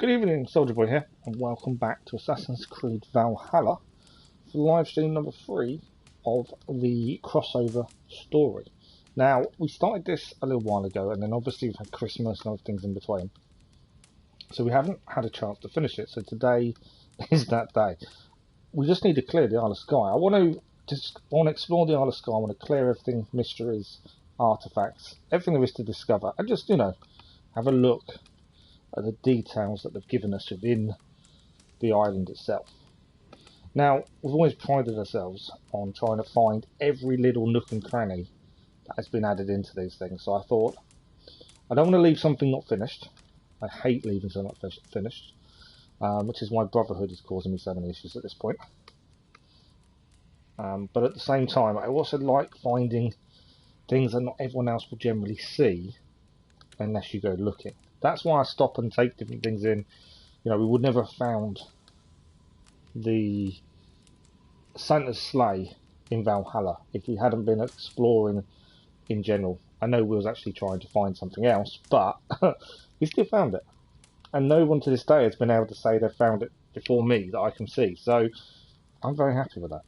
Good evening, Soldier Boy here, and welcome back to Assassin's Creed Valhalla for live stream number 3 of the crossover story. Now, we started this a little while ago, and then obviously we've had Christmas and other things in between, so we haven't had a chance to finish it. So today is that day. We just need to clear the Isle of Skye. I want to explore the Isle of Skye. I want to clear everything, mysteries, artifacts, everything there is to discover, and just, you know, have a look at the details that they've given us within the island itself. Now, we've always prided ourselves on trying to find every little nook and cranny that has been added into these things, so I thought, I don't want to leave something not finished. I hate leaving something not finished, which is why Brotherhood is causing me so many issues at this point. But at the same time, I also like finding things that not everyone else will generally see unless you go looking. That's why I stop and take different things in. You know, we would never have found the Santa's sleigh in Valhalla if we hadn't been exploring in general. I know we was actually trying to find something else, but we still found it. And no one to this day has been able to say they've found it before me that I can see. So I'm very happy with that.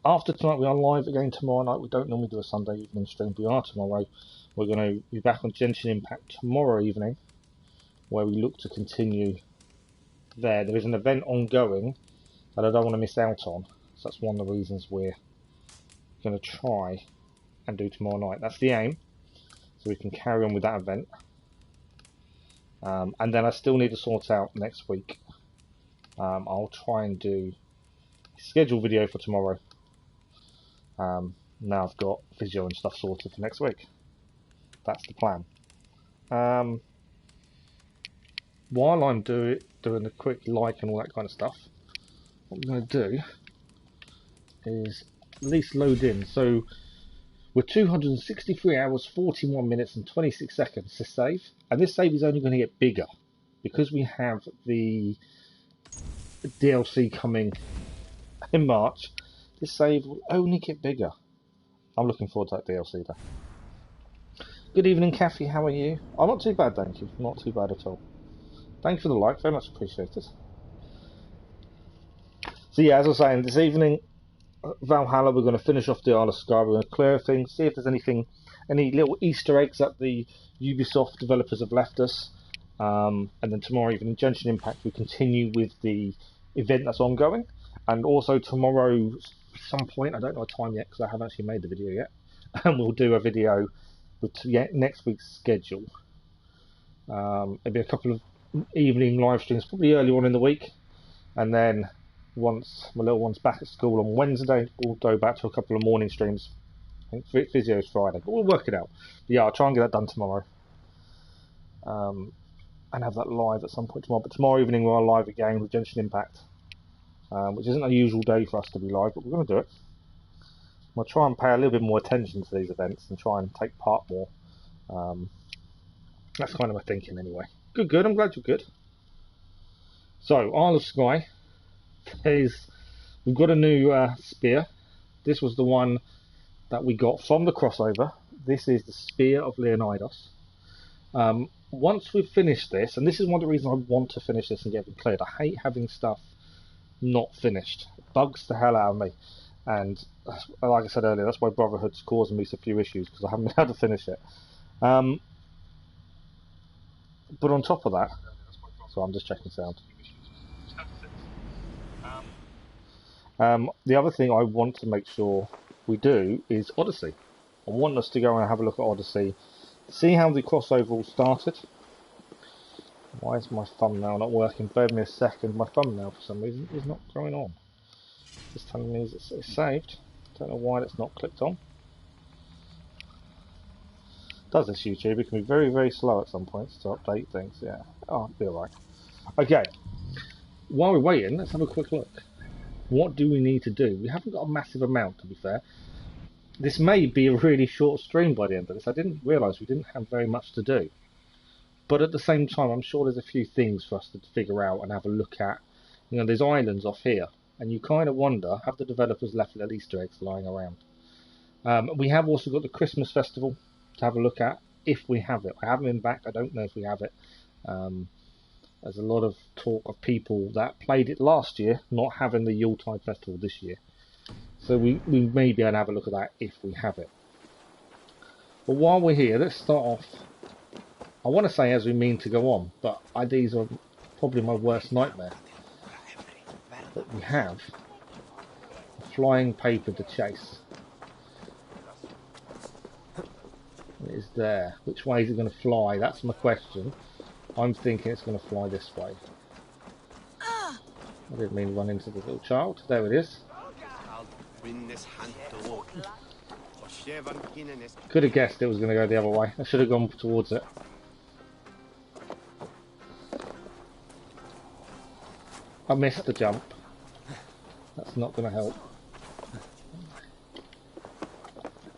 After tonight, we are live again tomorrow night. We don't normally do a Sunday evening stream, but we are tomorrow. We're going to be back on Genshin Impact tomorrow evening, where we look to continue there. There is an event ongoing that I don't want to miss out on, so that's one of the reasons we're going to try and do tomorrow night. That's the aim, so we can carry on with that event. And then I still need to sort out next week. I'll try and do a scheduled video for tomorrow. Now I've got physio and stuff sorted for next week. That's the plan. While I'm doing a quick like and all that kind of stuff, what we're going to do is at least load in. So we're 263 hours, 41 minutes and 26 seconds to save. And this save is only going to get bigger because we have the DLC coming in March. This save will only get bigger. I'm looking forward to that DLC though. Good evening, Kathy. How are you? I'm not too bad, thank you. Not too bad at all. Thank you for the like. Very much appreciated. So yeah, as I was saying, this evening, Valhalla, we're going to finish off the Isle of Skye. We're going to clear things, see if there's anything, any little Easter eggs that the Ubisoft developers have left us. And then tomorrow evening, Genshin Impact, we continue with the event that's ongoing. And also tomorrow, some point, I don't know a time yet because I haven't actually made the video yet. And we'll do a video with next week's schedule. It'll be a couple of evening live streams, probably early on in the week, and then once my little one's back at school on Wednesday, we'll go back to a couple of morning streams. I think physio is Friday, but we'll work it out. But yeah, I'll try and get that done tomorrow, and have that live at some point tomorrow. But tomorrow evening we're live again with Genshin Impact, which isn't a usual day for us to be live, but we're going to do it. We'll try and pay a little bit more attention to these events and try and take part more. That's kind of my thinking anyway. Good, I'm glad you're good. So, Isle of Skye, we've got a new spear. This was the one that we got from the crossover. This is the Spear of Leonardo. Once we've finished this, and this is one of the reasons I want to finish this and get it cleared. I hate having stuff not finished. It bugs the hell out of me. And like I said earlier, that's why Brotherhood's causing me a few issues, because I haven't been able to finish it. But on top of that, so I'm just checking sound. The other thing I want to make sure we do is Odyssey. I want us to go and have a look at Odyssey, see how the crossover all started. Why is my thumbnail not working? Bear with me a second. My thumbnail for some reason is not going on. It's telling me it's saved. Don't know why it's not clicked on. Does this YouTube? It can be very, very slow at some points to update things. Yeah. Oh, it'll be alright. Okay. While we're waiting, let's have a quick look. What do we need to do? We haven't got a massive amount, to be fair. This may be a really short stream by the end of this. I didn't realise we didn't have very much to do. But at the same time, I'm sure there's a few things for us to figure out and have a look at. You know, there's islands off here. And you kind of wonder, have the developers left little Easter eggs lying around? We have also got the Christmas Festival to have a look at, if we have it. I haven't been back, I don't know if we have it. There's a lot of talk of people that played it last year not having the Yuletide Festival this year. So we may be able to have a look at that if we have it. But while we're here, let's start off. I want to say as we mean to go on, but these are probably my worst nightmare. But we have a flying paper to chase. It is there. Which way is it going to fly? That's my question. I'm thinking it's going to fly this way. I didn't mean to run into the little child. There it is. Could have guessed it was going to go the other way. I should have gone towards it. I missed the jump. That's not going to help.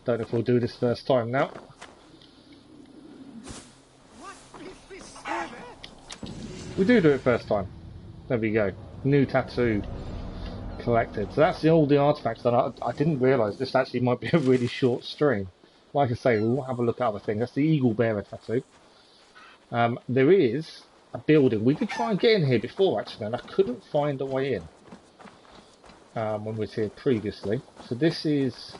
Don't know if we'll do this first time now. We do it first time. There we go. New tattoo collected. So that's all the artifacts that I didn't realise this actually might be a really short stream. Like I say, we'll have a look at other things. That's the eagle bearer tattoo. There is a building. We did try and get in here before actually, and I couldn't find a way in when we was here previously. So this is,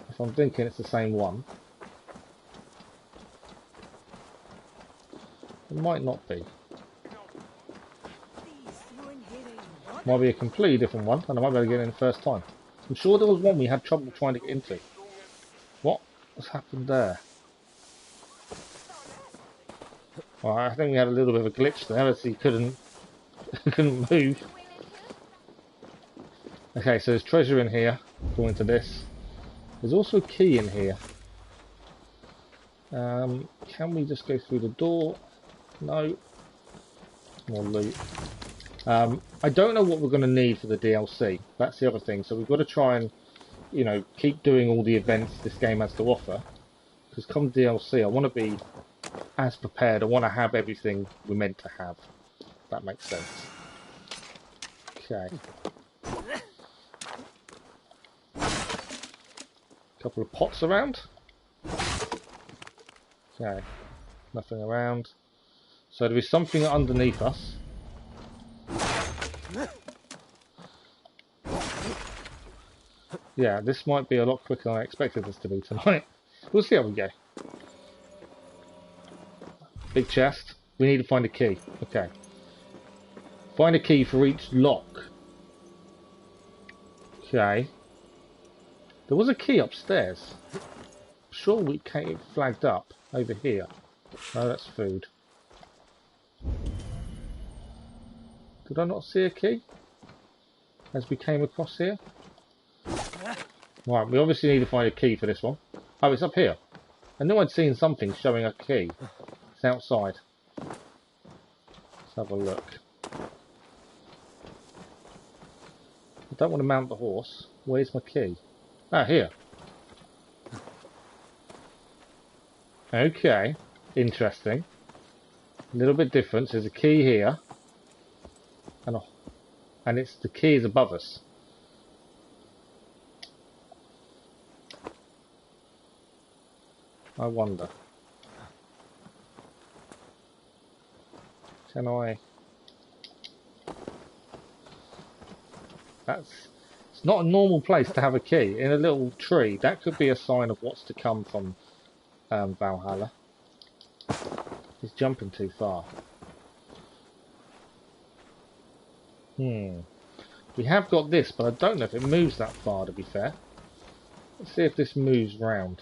if I'm thinking it's the same one. It might not be. Might be a completely different one, and I might be able to get in the first time. I'm sure there was one we had trouble trying to get into. What's happened there? Well, I think we had a little bit of a glitch there, as he couldn't move. Okay, so there's treasure in here, according to this. There's also a key in here. Can we just go through the door? No. More loot. I don't know what we're going to need for the DLC. That's the other thing. So we've got to try and, you know, keep doing all the events this game has to offer. Because come DLC, I want to be as prepared. I want to have everything we're meant to have. If that makes sense. Okay. Couple of pots around. Okay. Nothing around. So there is something underneath us. Yeah, this might be a lot quicker than I expected this to be tonight. We'll see how we go. Big chest. We need to find a key. Okay. Find a key for each lock. Okay. There was a key upstairs. I'm sure we came flagged up over here. No, that's food. Did I not see a key as we came across here? Right, we obviously need to find a key for this one. Oh, it's up here. I knew I'd seen something showing a key. It's outside. Let's have a look. I don't want to mount the horse. Where's my key? Ah, here. Okay. Interesting. A little bit different. There's a key here. And it's the key is above us. I wonder. Can I? It's not a normal place to have a key. In a little tree. That could be a sign of what's to come from Valhalla. He's jumping too far. We have got this, but I don't know if it moves that far, to be fair. Let's see if this moves round.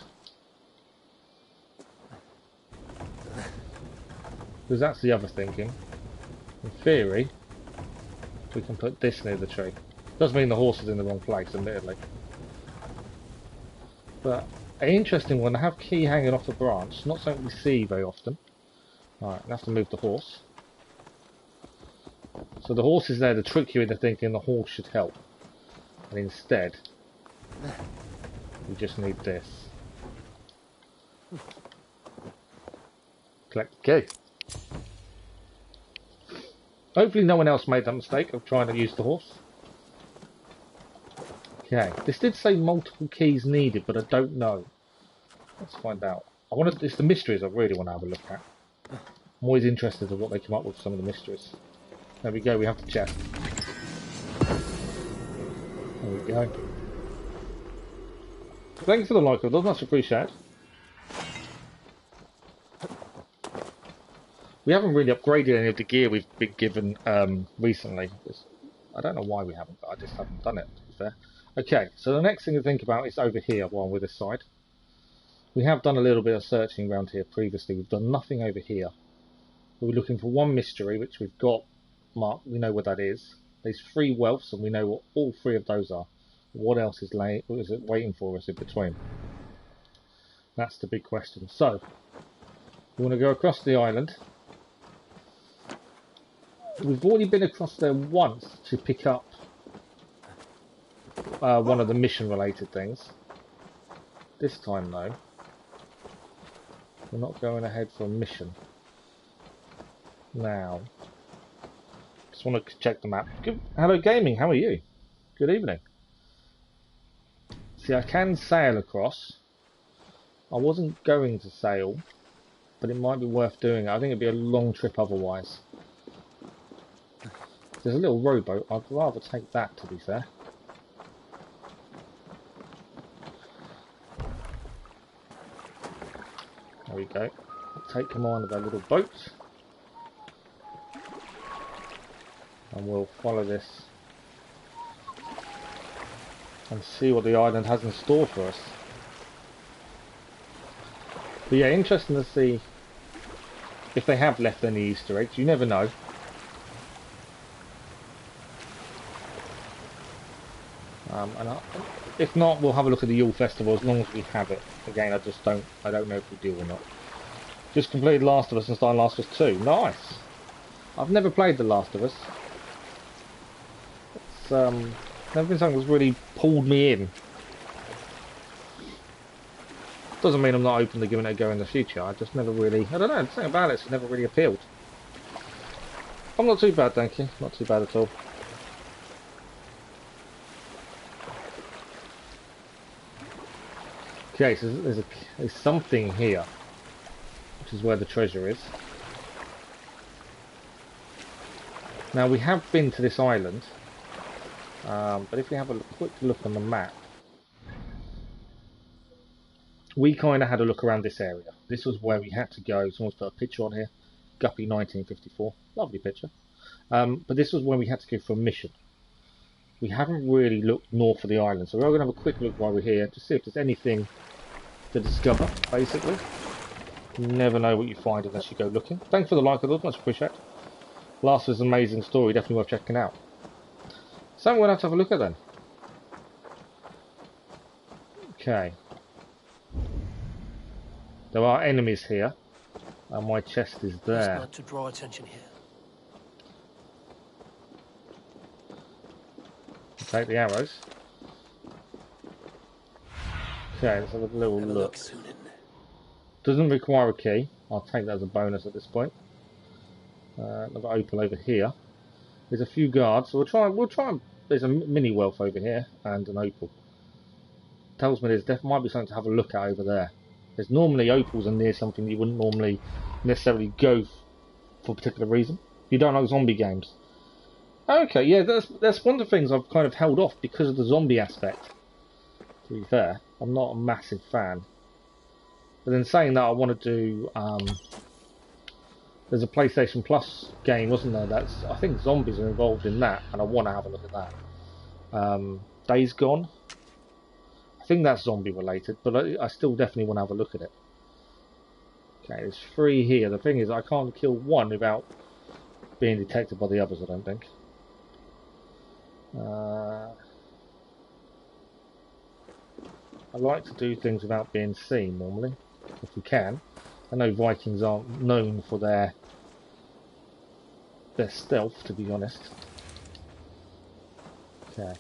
Because that's the other thinking. In theory, we can put this near the tree. Does mean the horse is in the wrong place, admittedly. But an interesting one, to have key hanging off the branch. Not something we see very often. Alright, I have to move the horse. So the horse is there to trick you into thinking the horse should help. And instead, we just need this. Collect the key. Hopefully no one else made that mistake of trying to use the horse. Okay, this did say multiple keys needed, but I don't know. Let's find out. It's the mysteries I really want to have a look at. I'm always interested in what they come up with, some of the mysteries. There we go, we have the chest. There we go. Thank you for the like, that's much appreciated. We haven't really upgraded any of the gear we've been given recently. I don't know why we haven't, but I just haven't done it, to be fair. Okay, so the next thing to think about is over here while we're this side. We have done a little bit of searching around here previously. We've done nothing over here. We're looking for one mystery, which we've got marked. We know what that is. There's 3 wealths, and we know what all 3 of those are. What else is it waiting for us in between? That's the big question. So, we want to go across the island. We've already been across there once to pick up one of the mission-related things. This time, though, we're not going ahead for a mission. Now, just want to check the map. Hello, gaming. How are you? Good evening. See, I can sail across. I wasn't going to sail, but it might be worth doing. I think it'd be a long trip otherwise. There's a little rowboat. I'd rather take that, to be fair. There we go. Take command of our little boat. And we'll follow this and see what the island has in store for us. But yeah, interesting to see if they have left any Easter eggs. You never know. If not, we'll have a look at the Yule Festival as long as we have it. Again, I don't know if we do or not. Just completed Last of Us and started Last of Us 2. Nice! I've never played The Last of Us. It's never been something that's really pulled me in. Doesn't mean I'm not open to giving it a go in the future. I just never really, I don't know, something about it's never really appealed. I'm not too bad, thank you. Not too bad at all. Okay, so there's something here, which is where the treasure is. Now we have been to this island, but if we have a quick look on the map, we kind of had a look around this area. This was where we had to go. Someone's put a picture on here, Guppy 1954, lovely picture. But this was where we had to go for a mission. We haven't really looked north of the island, so we're going to have a quick look while we're here to see if there's anything to discover, basically. You never know what you find unless you go looking. Thanks for the like, much appreciated. Last was an amazing story, definitely worth checking out. So we're going to have a look at then. Okay. There are enemies here, and my chest is there. Not to draw attention here. Take the arrows. Okay, let's have a little look. Doesn't require a key. I'll take that as a bonus at this point. Another opal over here. There's a few guards, so we'll try and, there's a mini wealth over here and an opal. Tells me there might be something to have a look at over there. There's normally opals are near something you wouldn't normally necessarily go for a particular reason. You don't like zombie games. Okay, yeah, that's one of the things I've kind of held off because of the zombie aspect. To be fair, I'm not a massive fan. But then saying that, I want to do. There's a PlayStation Plus game, wasn't there? I think zombies are involved in that, and I want to have a look at that. Days Gone. I think that's zombie related, but I still definitely want to have a look at it. Okay, there's 3 here. The thing is, I can't kill one without being detected by the others, I don't think. I like to do things without being seen normally, if we can. I know Vikings aren't known for their stealth, to be honest. Okay.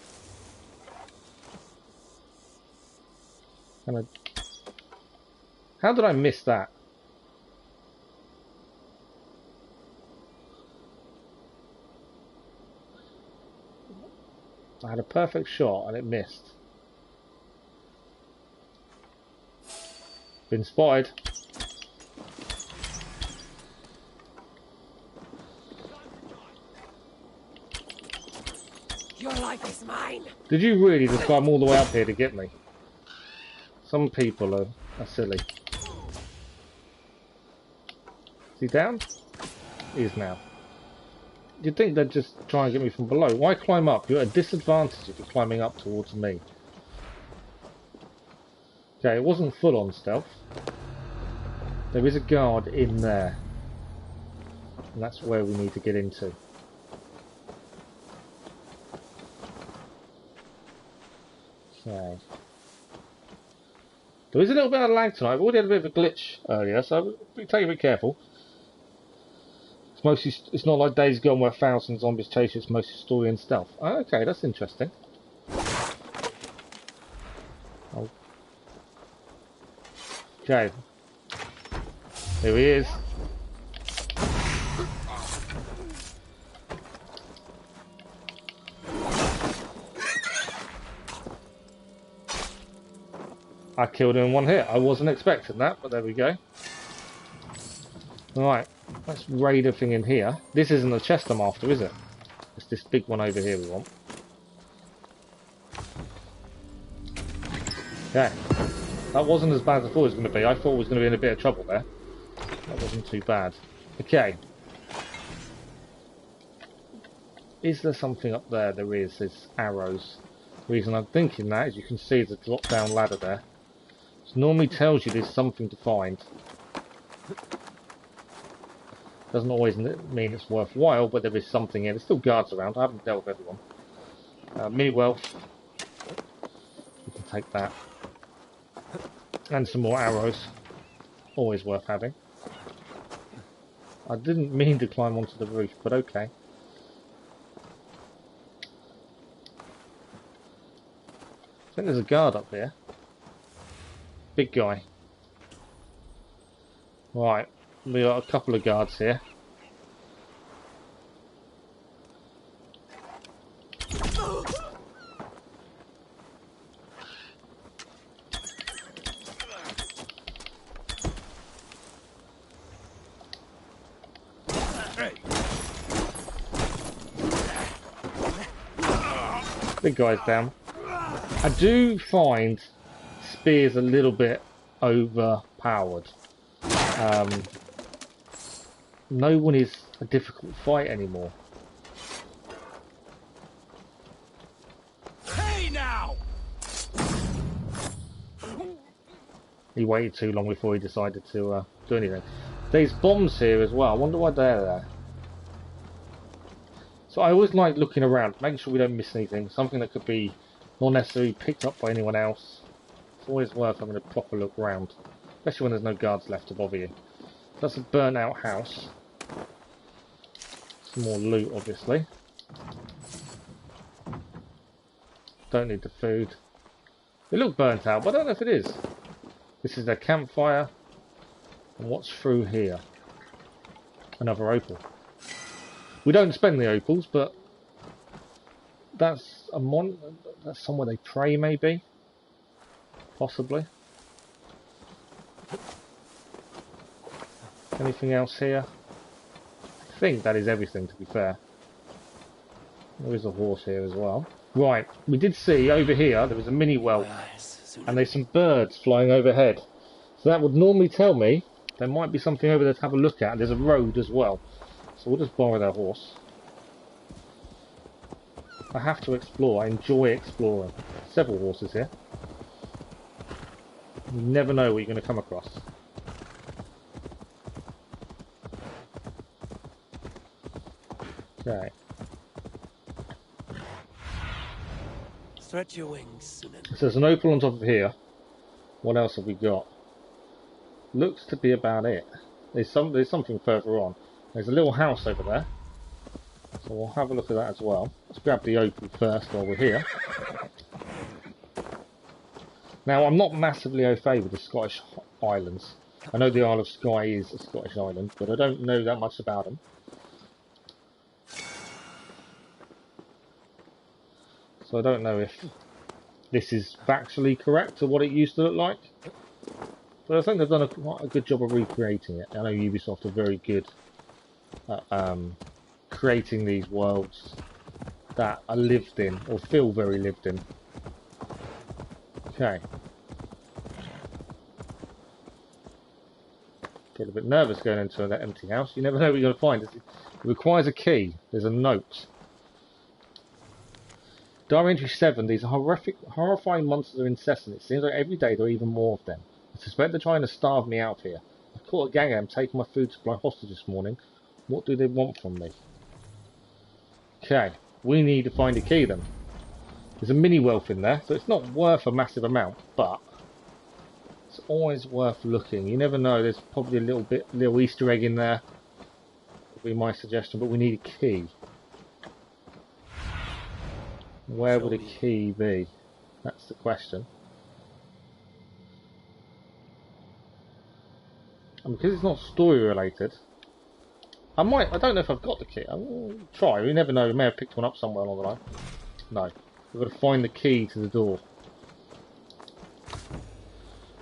How did I miss that? I had a perfect shot and it missed. Been spotted. Your life is mine. Did you really just climb all the way up here to get me? Some people are silly. Is he down? He is now. You'd think they'd just try and get me from below. Why climb up? You're at a disadvantage if you're climbing up towards me. Okay, it wasn't full on stealth. There is a guard in there. And that's where we need to get into. Okay. There is a little bit of lag tonight. I've already had a bit of a glitch earlier, so take a bit careful. It's not like Days Gone where thousands of zombies chase you, it's mostly story and stealth. Oh, okay, that's interesting. Oh. Okay. Here he is. I killed him in one hit. I wasn't expecting that, but there we go. Right, let's raid everything in here. This isn't the chest I'm after, is it? It's this big one over here we want. Okay. That wasn't as bad as I thought it was going to be. I thought it was going to be in a bit of trouble there. That wasn't too bad. Okay. Is there something up there? There is. There's arrows. The reason I'm thinking that is you can see the drop down ladder there. It normally tells you there's something to find. Doesn't always mean it's worthwhile, but there is something here. There's still guards around. I haven't dealt with everyone. Mini wealth. We can take that. And some more arrows. Always worth having. I didn't mean to climb onto the roof, but okay. I think there's a guard up here. Big guy. Right, we got a couple of guards here. Big guy's down. I do find spears a little bit overpowered. No one is a difficult fight anymore. Hey now! He waited too long before he decided to do anything. There's bombs here as well. I wonder why they're there. So I always like looking around, making sure we don't miss anything. Something that could be not necessarily picked up by anyone else. It's always worth having a proper look around, especially when there's no guards left to bother you. So that's a burnt out house. Some more loot, obviously. Don't need the food. It looked burnt out, but I don't know if it is. This is their campfire. And what's through here? Another opal. We don't spend the opals, but that's that's somewhere they pray, maybe, possibly. Anything else here? I think that is everything, to be fair. There is a horse here as well. Right, we did see over here there was a mini well, and there's some birds flying overhead. So that would normally tell me there might be something over there to have a look at. There's a road as well. So we'll just borrow their horse. I have to explore. I enjoy exploring. Several horses here. You never know what you're going to come across. Okay. Stretch your wings. So there's an opal on top of here. What else have we got? Looks to be about it. There's something further on. There's a little house over there, so we'll have a look at that as well. Let's grab the opal first while we're here. Now, I'm not massively au fait with the Scottish islands. I know the Isle of Skye is a Scottish island, but I don't know that much about them. So I don't know if this is factually correct to what it used to look like. But I think they've done quite a good job of recreating it. I know Ubisoft are very good creating these worlds that are lived in, or feel very lived in. Okay. Get a bit nervous going into that empty house. You never know what you're going to find. It requires a key. There's a note. Diary entry 7. These horrifying monsters are incessant. It seems like every day there are even more of them. I suspect they're trying to starve me out here. I caught a gang of them taking my food supply hostage this morning. What do they want from me? Okay. We need to find a key then. There's a mini wealth in there, so it's not worth a massive amount, but it's always worth looking. You never know, there's probably a little Easter egg in there. Would be my suggestion, but we need a key. Where would a key be? That's the question. And because it's not story related, I don't know if I've got the key. I'll try, we never know, we may have picked one up somewhere along the line. No. We've got to find the key to the door.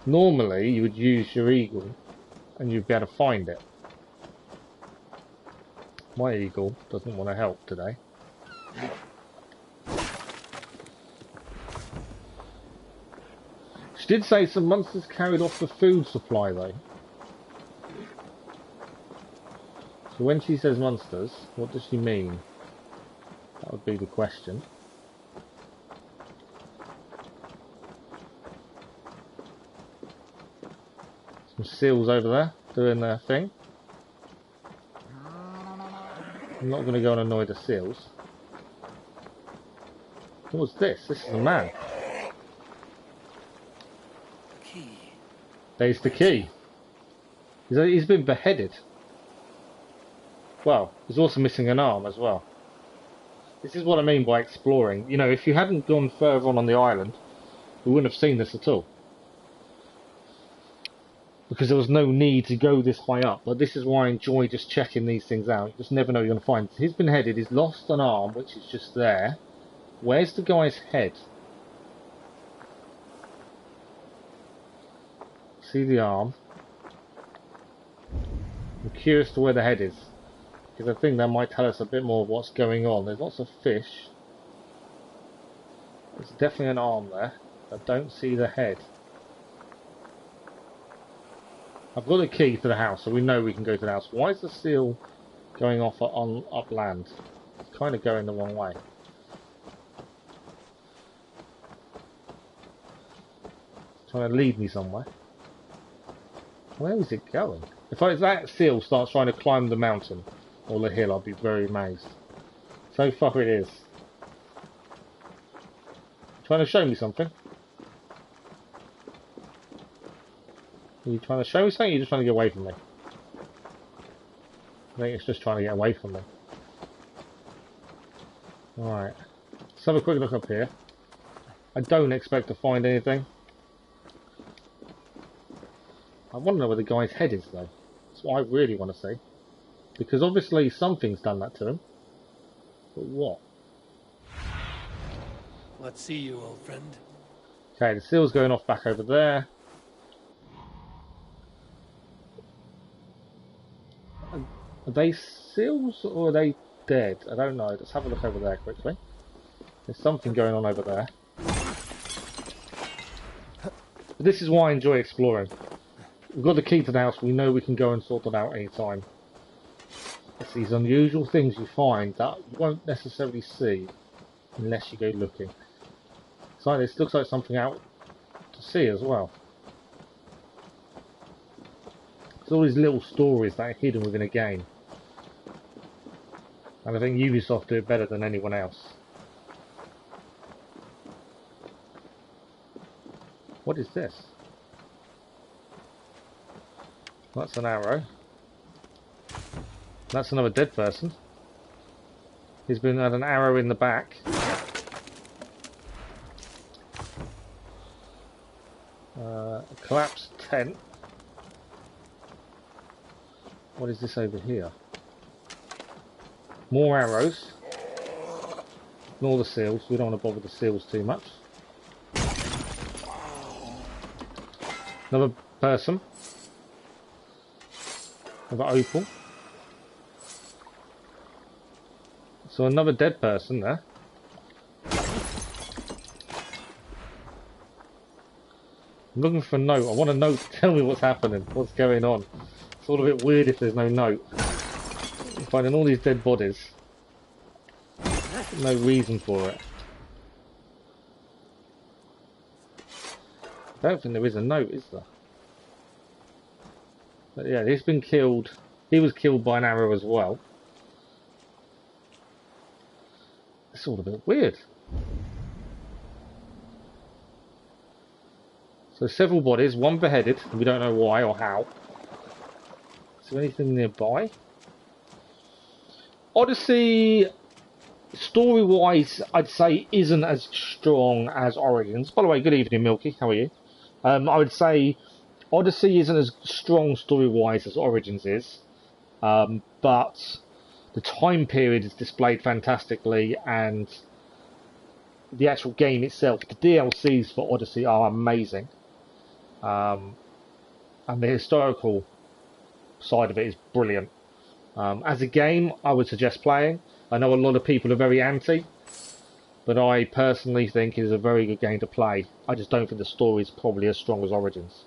Normally, you would use your eagle and you'd be able to find it. My eagle doesn't want to help today. She did say some monsters carried off the food supply though. So when she says monsters, what does she mean? That would be the question. Some seals over there doing their thing. I'm not going to go and annoy the seals. What's this? This is a man. Key. There's the key. He's been beheaded. Well, he's also missing an arm as well. This is what I mean by exploring. You know, if you hadn't gone further on the island, we wouldn't have seen this at all. Because there was no need to go this high up. But this is why I enjoy just checking these things out. You just never know what you're going to find. He's been headed. He's lost an arm, which is just there. Where's the guy's head? See the arm. I'm curious to where the head is. Because I think that might tell us a bit more of what's going on. There's lots of fish. There's definitely an arm there. I don't see the head. I've got a key to the house, so we know we can go to the house. Why is the seal going off on upland? It's kind of going the wrong way. It's trying to lead me somewhere. Where is it going? If that seal starts trying to climb the mountain or the hill, I'll be very amazed. So far it is. Trying to show me something? Are you trying to show me something, or are you just trying to get away from me? I think it's just trying to get away from me. Alright. Let's have a quick look up here. I don't expect to find anything. I want to know where the guy's head is though. That's what I really want to see. Because obviously something's done that to him. But what? Let's see you, old friend. Okay, the seal's going off back over there. Are they seals or are they dead? I don't know. Let's have a look over there quickly. There's something going on over there. But this is why I enjoy exploring. We've got the key to the house. We know we can go and sort it out any time. It's these unusual things you find that you won't necessarily see unless you go looking. So this looks like something out to sea as well. There's all these little stories that are hidden within a game. And I think Ubisoft do it better than anyone else. What is this? That's an arrow. That's another dead person. He's been had an arrow in the back. A collapsed tent. What is this over here? More arrows. Ignore the seals. We don't want to bother the seals too much. Another person. Another opal. So another dead person there. I'm looking for a note. I want a note to tell me what's happening, what's going on. It's all a bit weird if there's no note. I'm finding all these dead bodies. No reason for it. I don't think there is a note, is there? But yeah, he's been killed. He was killed by an arrow as well. It's all a bit weird. So several bodies, one beheaded. We don't know why or how. Is there anything nearby? Odyssey, story-wise, I'd say isn't as strong as Origins. By the way, good evening, Milky. How are you? I would say Odyssey isn't as strong story-wise as Origins is, but the time period is displayed fantastically, and the actual game itself, the DLCs for Odyssey are amazing, and the historical side of it is brilliant. As a game, I would suggest playing. I know a lot of people are very anti, but I personally think it is a very good game to play. I just don't think the story is probably as strong as Origins.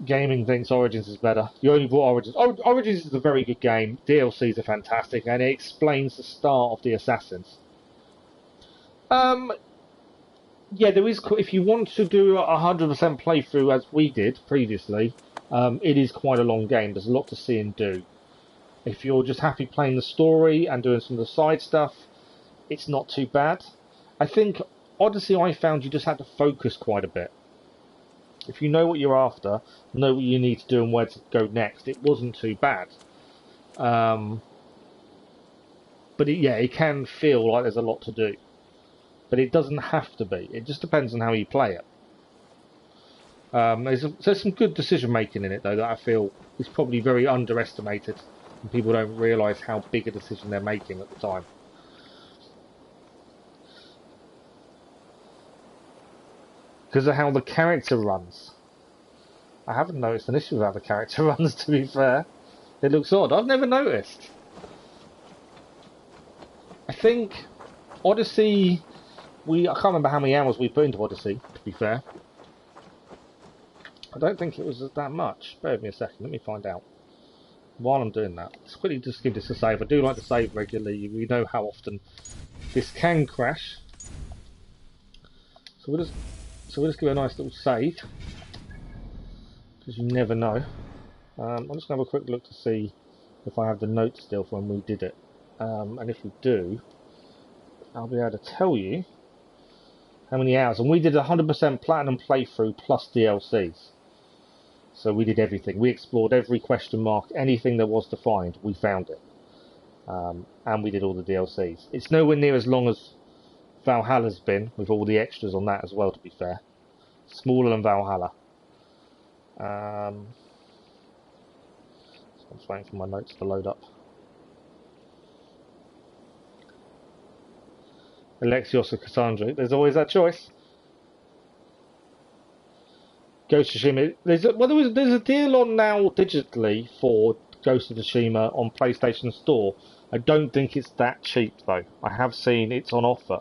Gaming thinks Origins is better. You only bought Origins. Origins is a very good game. DLCs are fantastic, and it explains the start of the Assassins. Yeah, there is. If you want to do a 100% playthrough as we did previously, it is quite a long game. There's a lot to see and do. If you're just happy playing the story and doing some of the side stuff, it's not too bad. I think Odyssey, I found you just had to focus quite a bit. If you know what you're after, know what you need to do and where to go next, it wasn't too bad. But it can feel like there's a lot to do. But it doesn't have to be. It just depends on how you play it. There's some good decision making in it, though, that I feel is probably very underestimated. And people don't realise how big a decision they're making at the time. Because of how the character runs. I haven't noticed an issue with how the character runs, to be fair. It looks odd. I've never noticed. I think Odyssey... I can't remember how many hours we put into Odyssey, to be fair. I don't think it was that much. Bear with me a second, let me find out. While I'm doing that, let's quickly just give this a save. I do like to save regularly. We know how often this can crash. So we'll just give it a nice little save. Because you never know. I'm just going to have a quick look to see if I have the note still from when we did it. And if we do, I'll be able to tell you how many hours. And we did a 100% platinum playthrough plus DLCs. So we did everything. We explored every question mark, anything there was to find, we found it. And we did all the DLCs. It's nowhere near as long as Valhalla's been, with all the extras on that as well, to be fair. Smaller than Valhalla. So I'm just waiting for my notes to load up. Alexios or Cassandra, there's always that choice. Ghost of Tsushima, there's a deal on now digitally for Ghost of Tsushima on PlayStation Store. I don't think it's that cheap though. I have seen it's on offer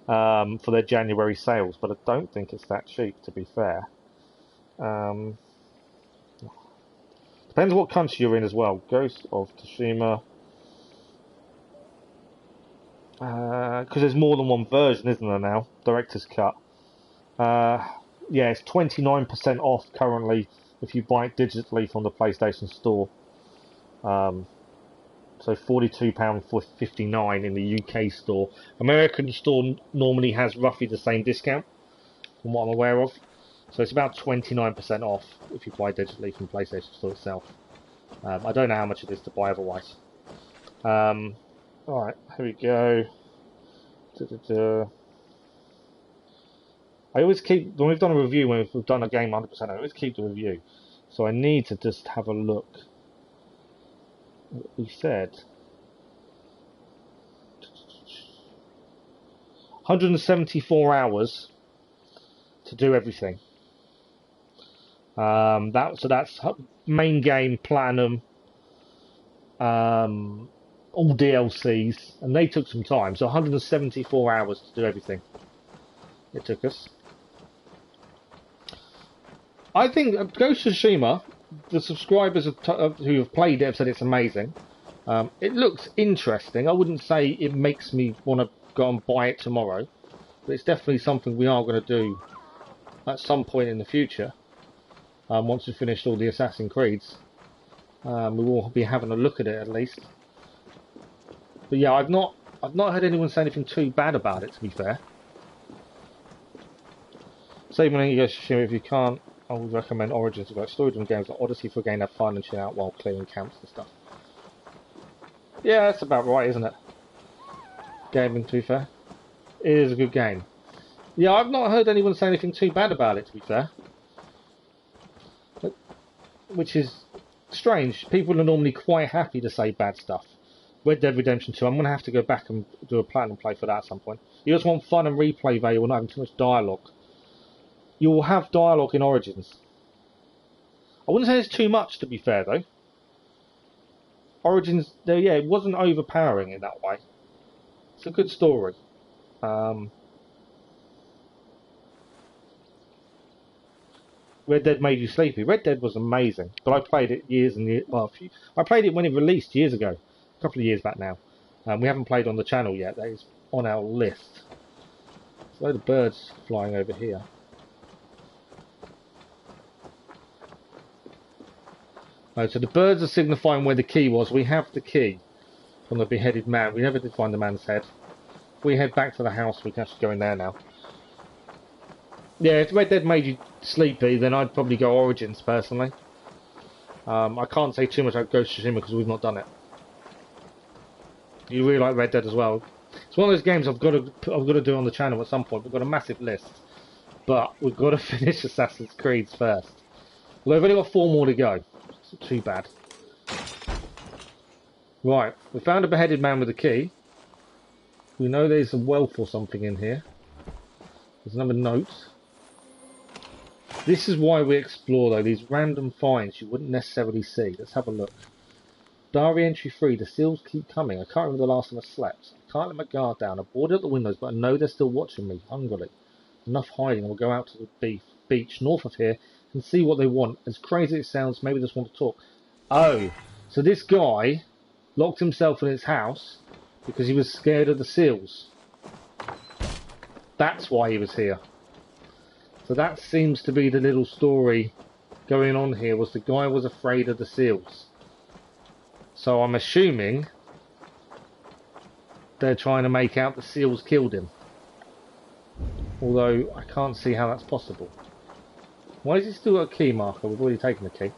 for their January sales, but I don't think it's that cheap, to be fair. Depends what country you're in as well. Ghost of Tsushima. Because there's more than one version, isn't there now? Director's Cut. Yeah, it's 29% off currently if you buy it digitally from the PlayStation Store. So £42.59 in the UK store. American store normally has roughly the same discount, from what I'm aware of. So it's about 29% off if you buy digitally from PlayStation Store itself. I don't know how much it is to buy otherwise. Alright, here we go. I always keep, when we've done a review, when we've done a game 100%, I always keep the review. So I need to just have a look. What we said. 174 hours to do everything. So that's main game, platinum, all DLCs, and they took some time. So 174 hours to do everything. It took us. I think Ghost of Tsushima, the subscribers who have played it have said it's amazing. It looks interesting. I wouldn't say it makes me want to go and buy it tomorrow, but it's definitely something we are going to do at some point in the future. Once we've finished all the Assassin's Creeds, we will be having a look at it at least. But yeah, I've not heard anyone say anything too bad about it, to be fair. Same when you go to Tsushima, if you can't, I would recommend Origins. About story-driven games like Odyssey for a game, have fun and chill out while clearing camps and stuff. Yeah, that's about right, isn't it? Gaming, to be fair. It is a good game. Yeah, I've not heard anyone say anything too bad about it, to be fair. Which is strange. People are normally quite happy to say bad stuff. Red Dead Redemption 2, I'm going to have to go back and do a platinum play for that at some point. You just want fun and replay value and not having too much dialogue. You will have dialogue in Origins. I wouldn't say it's too much, to be fair, though. Origins, yeah, it wasn't overpowering in that way. It's a good story. Red Dead made you sleepy. Red Dead was amazing, but I played it years and years. Well, I played it when it released years ago, a couple of years back now. We haven't played on the channel yet. That is on our list. There's a load of birds flying over here. Oh, so the birds are signifying where the key was. We have the key from the beheaded man. We never did find the man's head. If we head back to the house, we can actually go in there now. Yeah, if Red Dead made you sleepy, then I'd probably go Origins, personally. I can't say too much about Ghost of Tsushima because we've not done it. You really like Red Dead as well. It's one of those games I've got to do on the channel at some point. We've got a massive list, but we've got to finish Assassin's Creed first. Although we've only got 4 more to go. It's not too bad. Right, we found a beheaded man with a key. We know there's a wealth or something in here. There's another note. This is why we explore, though, these random finds you wouldn't necessarily see. Let's have a look. Diary entry 3. The seals keep coming. I can't remember the last time I slept. I can't let my guard down. I boarded up the windows, but I know they're still watching me, hungrily. Enough hiding. We'll go out to the beach north of here and see what they want. As crazy as it sounds, maybe they just want to talk. Oh, so this guy locked himself in his house because he was scared of the seals. That's why he was here. So that seems to be the little story going on here, was the guy was afraid of the seals. So I'm assuming they're trying to make out the seals killed him. Although I can't see how that's possible. Why is he still got a key marker? We've already taken the key.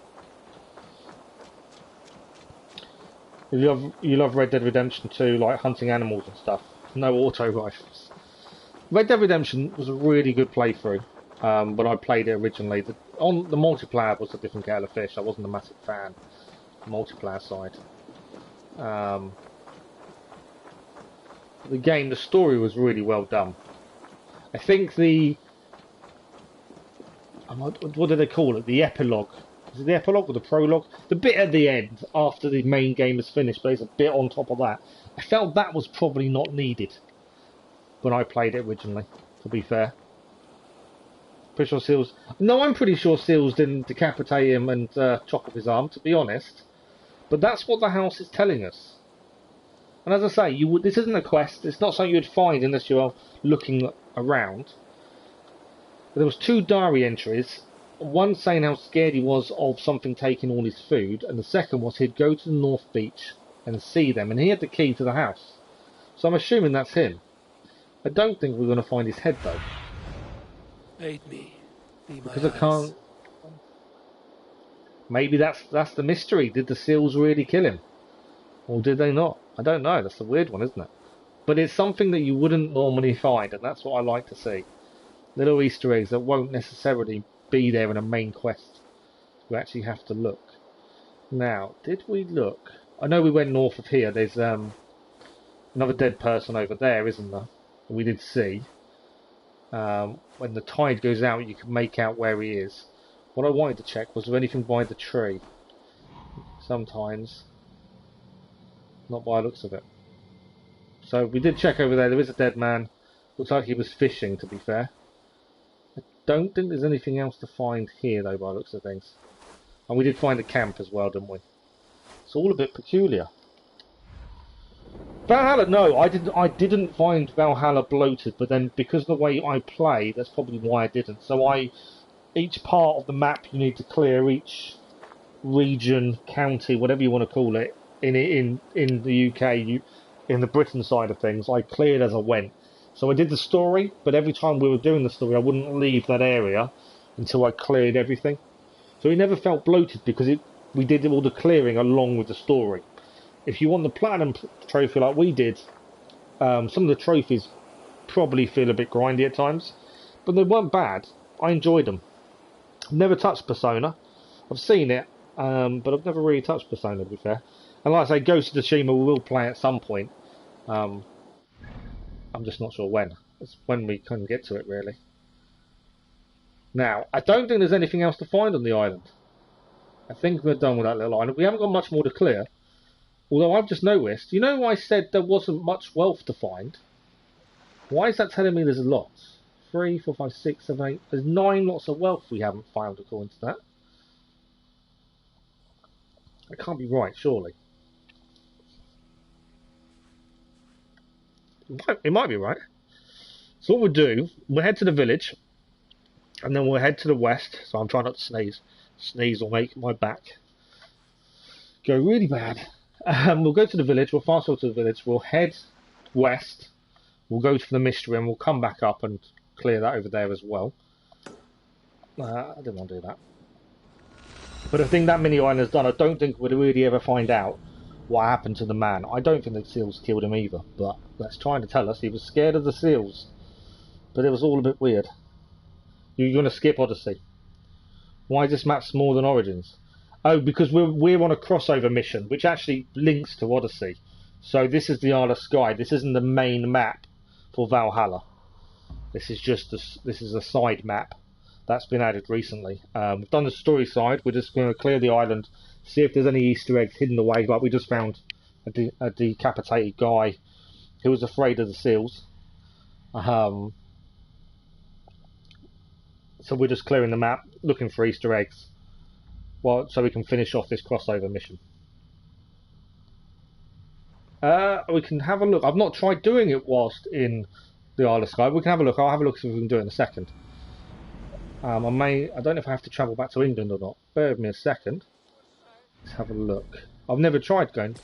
You love Red Dead Redemption 2, like hunting animals and stuff. No auto rifles. Red Dead Redemption was a really good playthrough. When I played it originally, the multiplayer was a different kettle of fish. I wasn't a massive fan. The multiplayer side. The story was really well done. I think what do they call it? The epilogue. Is it the epilogue or the prologue? The bit at the end, after the main game is finished, but there's a bit on top of that. I felt that was probably not needed when I played it originally, to be fair. Pretty sure Seals... No, I'm pretty sure Seals didn't decapitate him and chop off his arm, to be honest. But that's what the house is telling us. And as I say, this isn't a quest. It's not something you'd find unless you're looking around. But there was 2 diary entries. One saying how scared he was of something taking all his food, and the second was he'd go to the North Beach and see them, and he had the key to the house. So I'm assuming that's him. I don't think we're going to find his head, though. Aid me. Be my Because I eyes. can't... Maybe that's the mystery. Did the seals really kill him? Or did they not? I don't know. That's a weird one, isn't it? But it's something that you wouldn't normally find, and that's what I like to see. Little Easter eggs that won't necessarily be there in a main quest. You actually have to look. Now, did we look? I know we went north of here. There's another dead person over there, isn't there? We did see. When the tide goes out, you can make out where he is. What I wanted to check was there anything by the tree. Sometimes. Not by the looks of it. So we did check over there. There is a dead man. Looks like he was fishing, to be fair. don't think there's anything else to find here, though, by the looks of things. And we did find a camp as well, didn't we? It's all a bit peculiar. Valhalla, no, I didn't find Valhalla bloated, but then because of the way I play, that's probably why I didn't. So each part of the map you need to clear, each region, county, whatever you want to call it, in the UK, in the Britain side of things, I cleared as I went. So I did the story, but every time we were doing the story, I wouldn't leave that area until I cleared everything. So it never felt bloated because we did all the clearing along with the story. If you want the platinum trophy like we did, some of the trophies probably feel a bit grindy at times, but they weren't bad. I enjoyed them. I've never touched Persona. I've seen it, but I've never really touched Persona, to be fair. And like I say, Ghost of Tsushima we will play at some point. I'm just not sure when. It's when we can get to it, really. Now, I don't think there's anything else to find on the island. I think we're done with that little island. We haven't got much more to clear. Although I've just noticed, you know I said there wasn't much wealth to find? Why is that telling me there's lots? 3, 4, 5, 6, 7, 8... There's 9 lots of wealth we haven't found according to that. That can't be right, surely. It might be right. So what we'll do, we'll head to the village, and then we'll head to the west. So I'm trying not to sneeze. Sneeze will make my back go really bad. We'll go to the village, we'll fast forward to the village, we'll head west, we'll go to the mystery, and we'll come back up and clear that over there as well. I didn't want to do that. But I think that mini island's done. I don't think we'd really ever find out what happened to the man. I don't think the seals killed him either, but that's trying to tell us he was scared of the seals. But it was all a bit weird. You're going to skip Odyssey. Why is this map smaller than Origins? Oh, because we're on a crossover mission, which actually links to Odyssey. So this is the Isle of Skye. This isn't the main map for Valhalla. This is just this is a side map that's been added recently. We've done the story side. We're just going to clear the island, see if there's any Easter eggs hidden away. Like we just found a decapitated guy who was afraid of the seals. So we're just clearing the map, looking for Easter eggs. Well, so we can finish off this crossover mission. We can have a look. I've not tried doing it whilst in the Isle of Skye. We can have a look. I'll have a look see if we can do it in a second. I don't know if I have to travel back to England or not. Bear with me a second. Let's have a look. I've never tried going.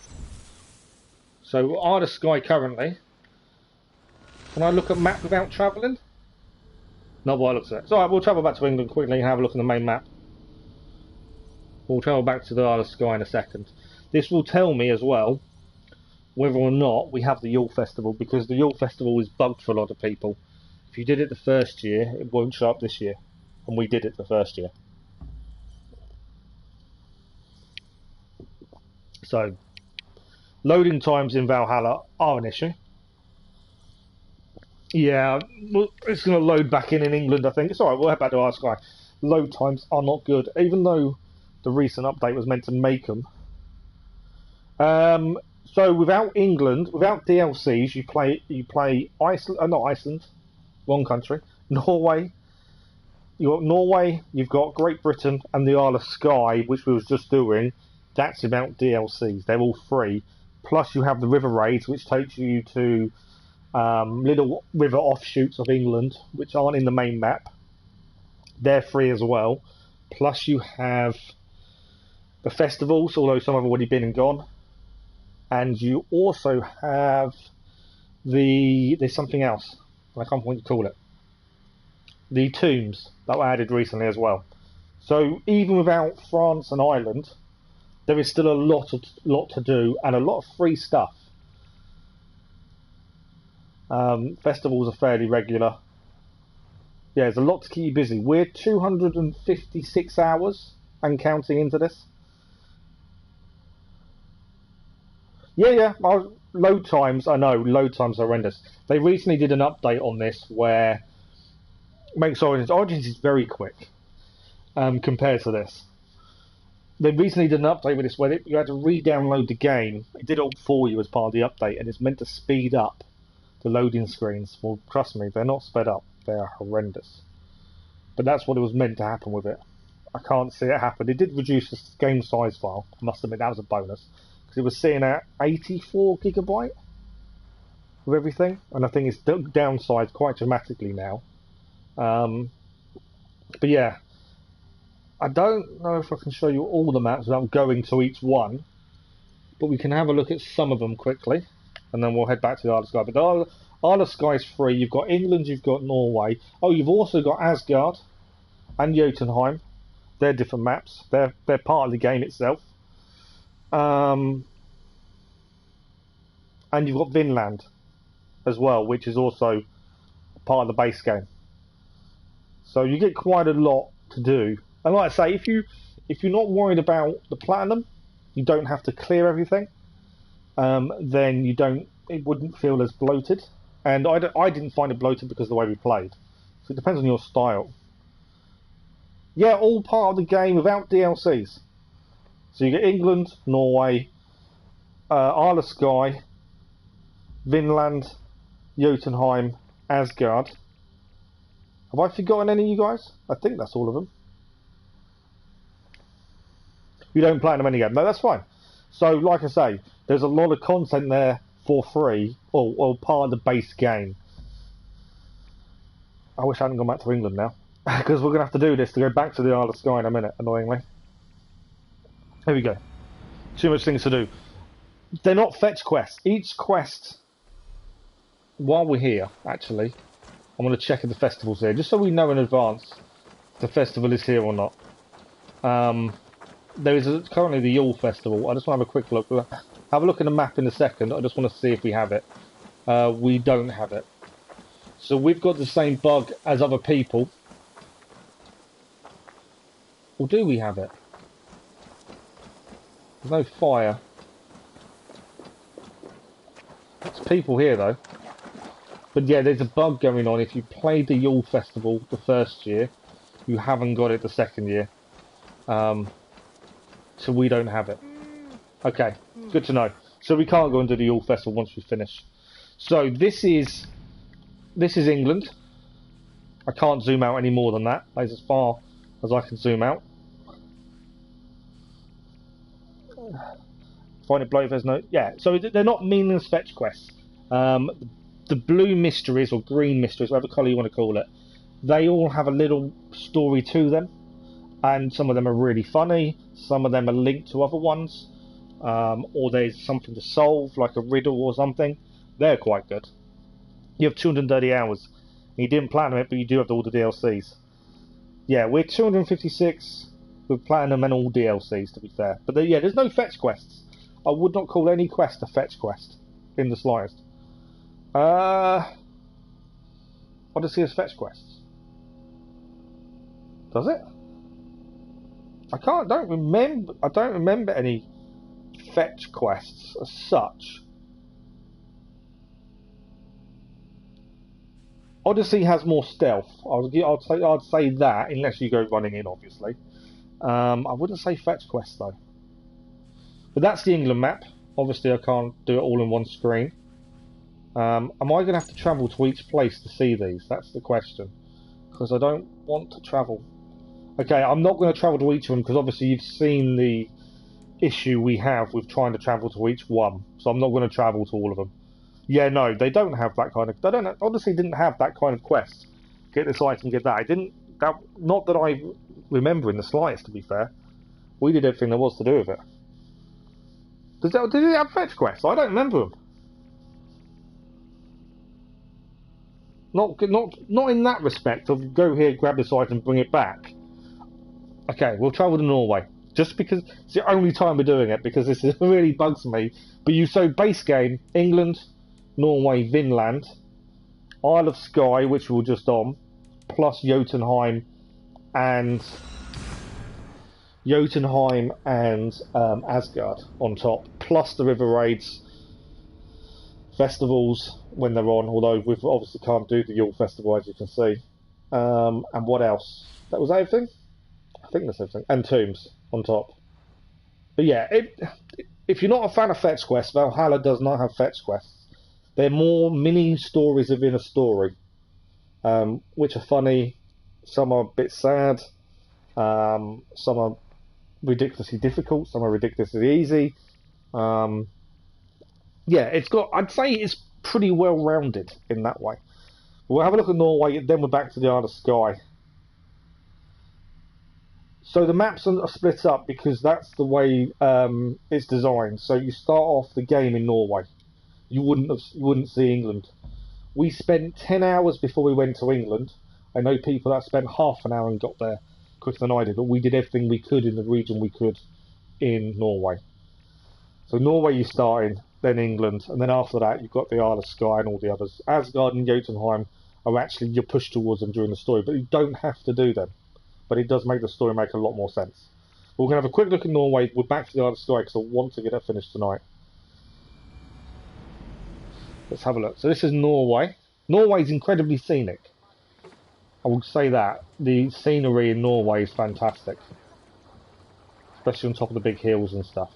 So Isle of Skye currently. Can I look at map without travelling? Not what I looked at. So alright, we'll travel back to England quickly and have a look at the main map. We'll travel back to the Isle of Skye in a second. This will tell me as well whether or not we have the Yule Festival, because the Yule Festival is bugged for a lot of people. If you did it the first year, it won't show up this year. And we did it the first year. So, loading times in Valhalla are an issue. Yeah, well, it's going to load back in England, I think. It's alright, we'll head back to Isle of Skye. Load times are not good, even though the recent update was meant to make them. So without England, without DLCs, you play Iceland, not Iceland, wrong country, Norway. You've got Norway, you've got Great Britain, and the Isle of Skye, which we was just doing. That's without DLCs. They're all free. Plus you have the river raids, which takes you to little river offshoots of England, which aren't in the main map. They're free as well. Plus you have the festivals, although some have already been and gone. And you also have there's something else. I can't point to call it. The tombs that were added recently as well. So even without France and Ireland, there is still a lot to do and a lot of free stuff. Festivals are fairly regular. Yeah, there's a lot to keep you busy. We're 256 hours and counting into this. Yeah. Load times, I know, load times are horrendous. They recently did an update on this where makes Origins is very quick compared to this. They recently did an update with this where you had to re-download the game. It did all for you as part of the update, and it's meant to speed up the loading screens. Well, trust me, they're not sped up. They are horrendous. but that's what it was meant to happen with it. I can't see it happen. It did reduce the game size file. I must admit that was a bonus, because it was sitting at 84 gigabyte with everything, and I think it's downsized quite dramatically now. But yeah, I don't know if I can show you all the maps without going to each one, but we can have a look at some of them quickly, and then we'll head back to the Isle of Skye. But the Isle of Skye is free. You've got England, you've got Norway. Oh, you've also got Asgard and Jotunheim. They're different maps. They're part of the game itself. And you've got Vinland as well, which is also part of the base game. So you get quite a lot to do. And like I say, if you're not worried about the platinum, you don't have to clear everything. Then it wouldn't feel as bloated. And I didn't find it bloated because of the way we played. So it depends on your style. Yeah, all part of the game without DLCs. So you get England, Norway, Isle of Skye, Vinland, Jotunheim, Asgard. Have I forgotten any of you guys? I think that's all of them. You don't play them any game. No, that's fine. So, like I say, there's a lot of content there for free, or part of the base game. I wish I hadn't gone back to England now, because we're going to have to do this to go back to the Isle of Skye in a minute, annoyingly. Here we go. Too much things to do. They're not fetch quests. Each quest, while we're here, actually, I'm going to check if the festival's here, just so we know in advance if the festival is here or not. There is currently the Yule Festival. I just want to have a quick look. We'll have a look at the map in a second. I just want to see if we have it. We don't have it. So we've got the same bug as other people. Or do we have it? There's no fire. There's people here though. But yeah, there's a bug going on. If you played the Yule Festival the first year, you haven't got it the second year. So we don't have it. Okay, good to know. So we can't go and do the Yule Festival once we finish. So this is England. I can't zoom out any more than that. That's as far as I can zoom out. Find it below if there's no... Yeah, so they're not meaningless fetch quests. The blue mysteries, or green mysteries, whatever colour you want to call it, they all have a little story to them. And some of them are really funny, some of them are linked to other ones, or there's something to solve, like a riddle or something. They're quite good. You have 230 hours. You didn't plan it, but you do have all the DLCs. Yeah, we're 256 with platinum and all DLCs, to be fair. But yeah, there's no fetch quests. I would not call any quest a fetch quest in the slightest. Odyssey has fetch quests. Does it? I don't remember any fetch quests as such. Odyssey has more stealth. I'd say that, unless you go running in, obviously. I wouldn't say fetch quests though. But that's the England map. Obviously, I can't do it all in one screen. Am I going to have to travel to each place to see these? That's the question. Because I don't want to travel. Okay, I'm not going to travel to each of them because obviously you've seen the issue we have with trying to travel to each one. So I'm not going to travel to all of them. Yeah, no, they don't have that kind of... Odyssey didn't have that kind of quest. Get this item, get that. Not that I remember in the slightest, to be fair. We did everything there was to do with it. Did it have fetch quests? I don't remember them. Not in that respect of go here, grab this item, bring it back. Okay, we'll travel to Norway. Just because it's the only time we're doing it, because this really bugs me. But so base game, England, Norway, Vinland, Isle of Skye, which we were just on, plus Jotunheim and Asgard on top, plus the river raids, festivals when they're on, although we obviously can't do the Yule Festival as you can see. And what else? That was everything? I think that's everything. And tombs on top. But yeah, if you're not a fan of fetch quests, Valhalla does not have fetch quests. They're more mini stories within a story, which are funny, some are a bit sad, some are ridiculously difficult, some are ridiculously easy. Yeah, I'd say it's pretty well rounded in that way. We'll have a look at Norway, then we're back to the Isle of Skye. So the maps are split up because that's the way it's designed. So you start off the game in Norway. You wouldn't see England. We spent 10 hours before we went to England. I know people that spent half an hour and got there quicker than I did, but we did everything we could in the region we could in Norway. So Norway you start in, then England, and then after that you've got the Isle of Skye and all the others. Asgard and Jotunheim are actually, you're pushed towards them during the story, but you don't have to do them. But it does make the story make a lot more sense. We're going to have a quick look at Norway. We're back to the Isle of Skye because I want to get it finished tonight. Let's have a look. So this is Norway. Norway's incredibly scenic. I will say that. The scenery in Norway is fantastic. Especially on top of the big hills and stuff.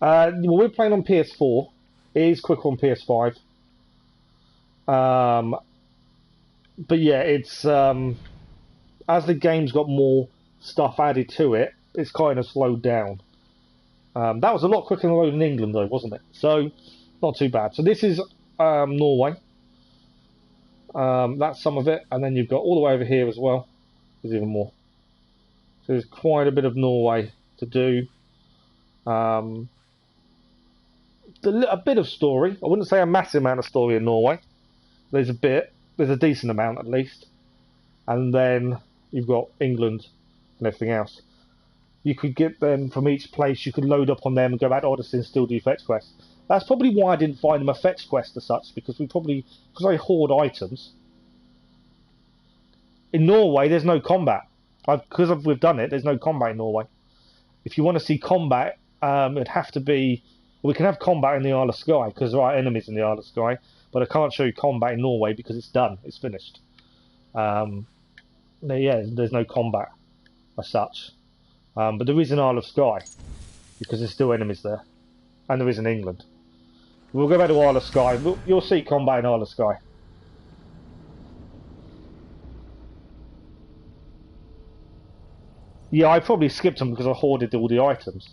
Well, we're playing on PS4. It is quicker on PS5. But yeah, it's as the game's got more stuff added to it, it's kind of slowed down. That was a lot quicker than in England, though, wasn't it? So, not too bad. So this is Norway. That's some of it, and then you've got all the way over here as well. There's even more. So there's quite a bit of Norway to do. A bit of story. I wouldn't say a massive amount of story in Norway. There's a bit. There's a decent amount at least. And then you've got England and everything else. You could get them from each place, you could load up on them and go back to Odyssey and still do fetch quests. That's probably why I didn't find them a fetch quest as such, because because I hoard items. In Norway, there's no combat. Because we've done it, there's no combat in Norway. If you want to see combat, it'd have to be... We can have combat in the Isle of Skye, because there are enemies in the Isle of Skye, but I can't show you combat in Norway because it's done, it's finished. Yeah, there's no combat as such. But there is an Isle of Skye, because there's still enemies there. And there is in England. We'll go back to Isle of Skye. You'll see combat in Isle of Skye. Yeah, I probably skipped them because I hoarded all the items.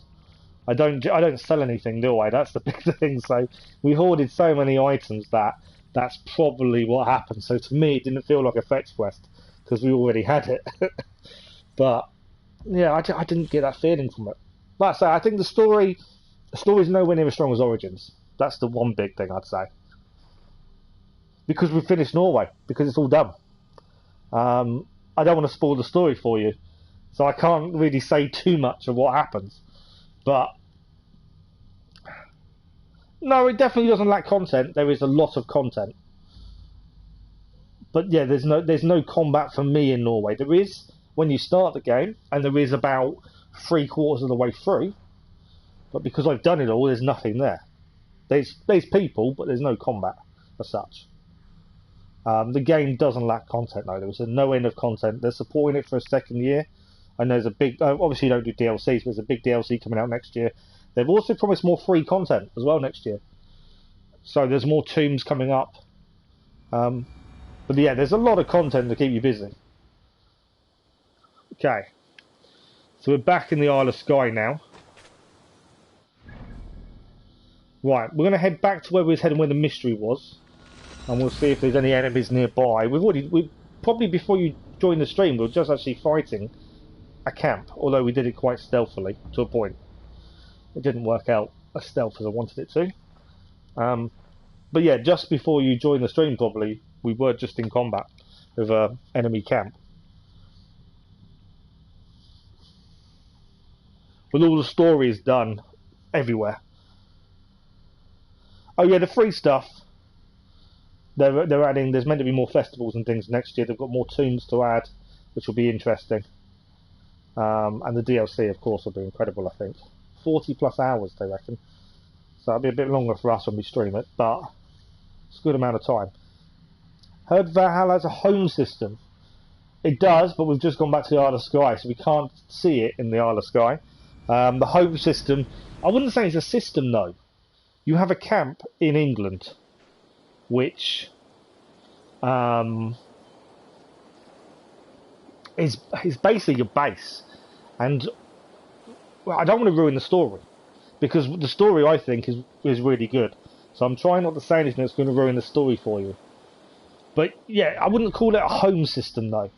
I don't sell anything, do I? That's the big thing. So we hoarded so many items that's probably what happened. So to me, it didn't feel like a fetch quest because we already had it. But yeah, I didn't get that feeling from it. Like I say, I think the story's nowhere near as strong as Origins. That's the one big thing I'd say. Because we finished Norway, because it's all done. I don't want to spoil the story for you, so I can't really say too much of what happens. But no, it definitely doesn't lack content. There is a lot of content. But yeah, there's no combat for me in Norway. There is when you start the game, and there is about 3/4 of the way through. But because I've done it all, there's nothing there. There's people, but there's no combat as such. The game doesn't lack content though. There's no end of content. They're supporting it for a second year. And there's a big... obviously you don't do DLCs, but there's a big DLC coming out next year. They've also promised more free content as well next year. So there's more tombs coming up. But yeah, there's a lot of content to keep you busy. Okay. So we're back in the Isle of Skye now. Right, we're going to head back to where we was heading, where the mystery was. And we'll see if there's any enemies nearby. We probably before you join the stream, we were just actually fighting a camp, although we did it quite stealthily to a point. It didn't work out as stealth as I wanted it to. But yeah, just before you join the stream, probably we were just in combat with an enemy camp. With all the stories done everywhere. Oh yeah, the free stuff. They're adding. There's meant to be more festivals and things next year. They've got more tombs to add, which will be interesting. And the DLC, of course, will be incredible, I think. 40 plus hours, they reckon. So it'll be a bit longer for us when we stream it, but it's a good amount of time. Heard Valhalla has a home system. It does, but we've just gone back to the Isle of Skye, so we can't see it in the Isle of Skye. The home system, I wouldn't say it's a system, though. You have a camp in England, which is basically your base. And well, I don't want to ruin the story, because the story, I think, is really good. So I'm trying not to say anything that's going to ruin the story for you. But yeah, I wouldn't call it a home system though.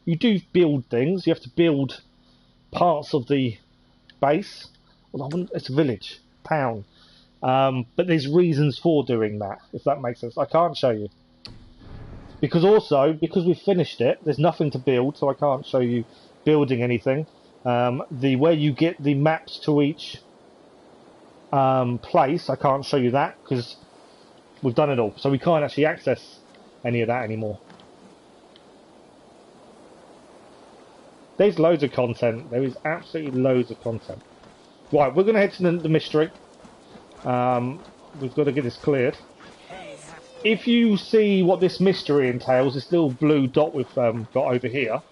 You do build things. You have to build parts of the base. Well, it's a village, town. But there's reasons for doing that, if that makes sense. I can't show you. Because we've finished it, there's nothing to build, so I can't show you building anything. Where you get the maps to each place, I can't show you that, because we've done it all. So we can't actually access any of that anymore. There's loads of content. There is absolutely loads of content. Right, we're going to head to the mystery. We've got to get this cleared. If you see what this mystery entails, this little blue dot we've got over here,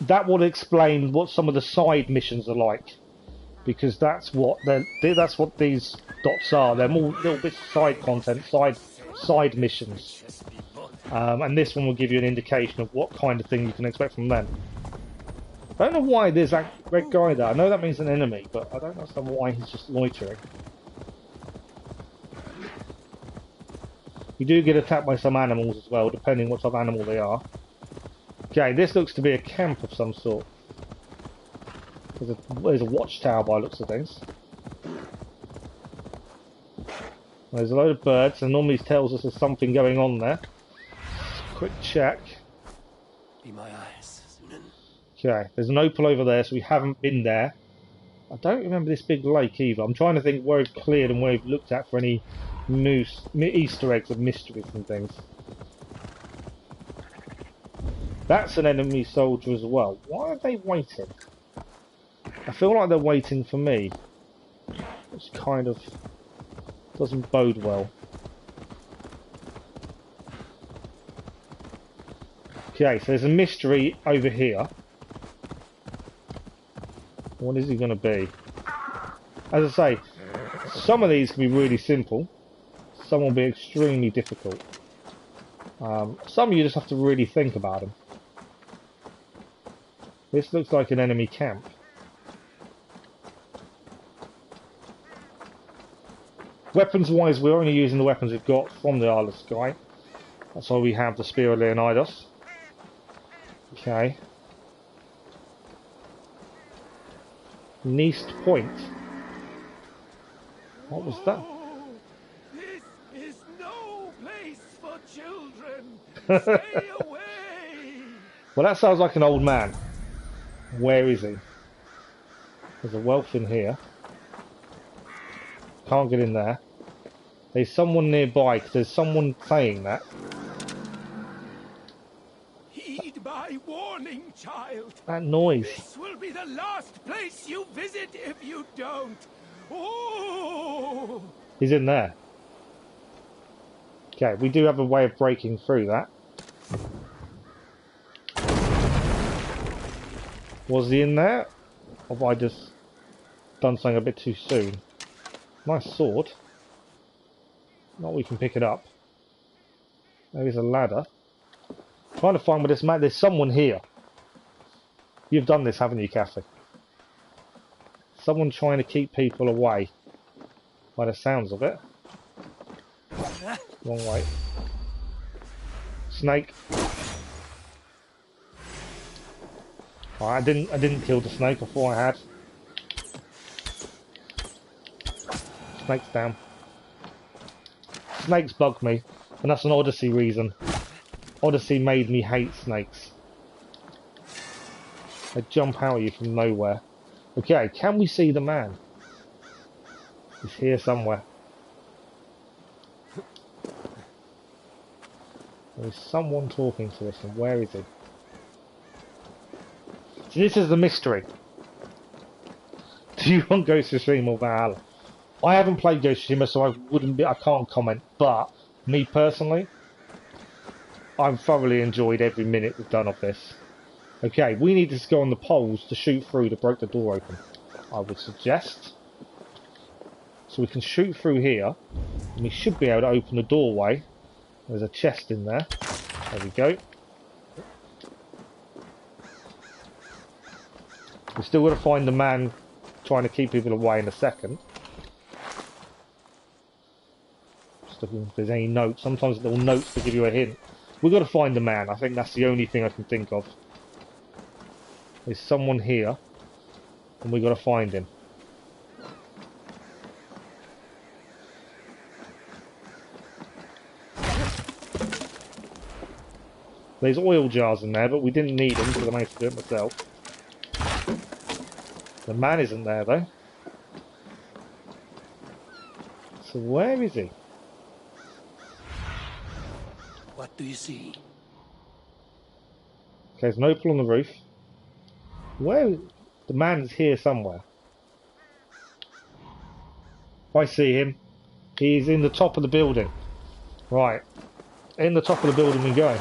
that will explain what some of the side missions are like, because that's what these dots are. They're more little bits of side content, side missions, and this one will give you an indication of what kind of thing you can expect from them. I don't know why there's that red guy there. I know that means an enemy, but I don't understand why he's just loitering. You do get attacked by some animals as well, depending what type of animal they are. Okay, this looks to be a camp of some sort. There's a watchtower by looks of things. There's a load of birds, and normally it tells us there's something going on there. Quick check. Be my eyes, Sunan. Okay, there's an opal over there, so we haven't been there. I don't remember this big lake either. I'm trying to think where we've cleared and where we've looked at for any Easter eggs and mysteries and things. That's an enemy soldier as well. Why are they waiting? I feel like they're waiting for me, which kind of doesn't bode well. Okay, so there's a mystery over here. What is it going to be? As I say, some of these can be really simple. Some will be extremely difficult. Some you just have to really think about them. This looks like an enemy camp. Weapons wise, we're only using the weapons we've got from the Isle of Skye. That's why we have the Spear of Leonardo. Okay. Neast Point. What was that? This is no place for children. Stay away. Well, that sounds like an old man. Where is he? There's a wealth in here. Can't get in there. There's someone nearby, because there's someone saying that. Heed my warning, child. That noise. This will be the last place you visit if you don't. Oh! He's in there. Okay, we do have a way of breaking through that. Was he in there? Or have I just done something a bit too soon? Nice sword. Not we can pick it up. There is a ladder. Trying to find where this man. There's someone here. You've done this, haven't you, Kathy? Someone trying to keep people away. By the sounds of it. Wrong way. Snake. Oh, I didn't kill the snake before I had. Snake's down. Snakes bug me, and that's an Odyssey reason. Odyssey made me hate snakes. They jump out at you from nowhere. Okay, can we see the man? He's here somewhere. There is someone talking to us, and where is he? So this is the mystery. Do you want Ghost of Tsushima or Valhalla? I haven't played Ghost of Tsushima, so I can't comment. But me personally, I've thoroughly enjoyed every minute we've done of this. Okay, we need to go on the poles to shoot through to break the door open. I would suggest. So we can shoot through here, and we should be able to open the doorway. There's a chest in there. There we go. We're still got to find the man trying to keep people away in a second. Just looking if there's any notes. Sometimes little notes to give you a hint. We've got to find the man. I think that's the only thing I can think of. There's someone here, and we've got to find him. There's oil jars in there, but we didn't need them because I managed to do it myself. The man isn't there though. So where is he? What do you see? Okay, there's an opal on the roof. Where? The man's here somewhere. I see him. He's in the top of the building. Right. In the top of the building we go.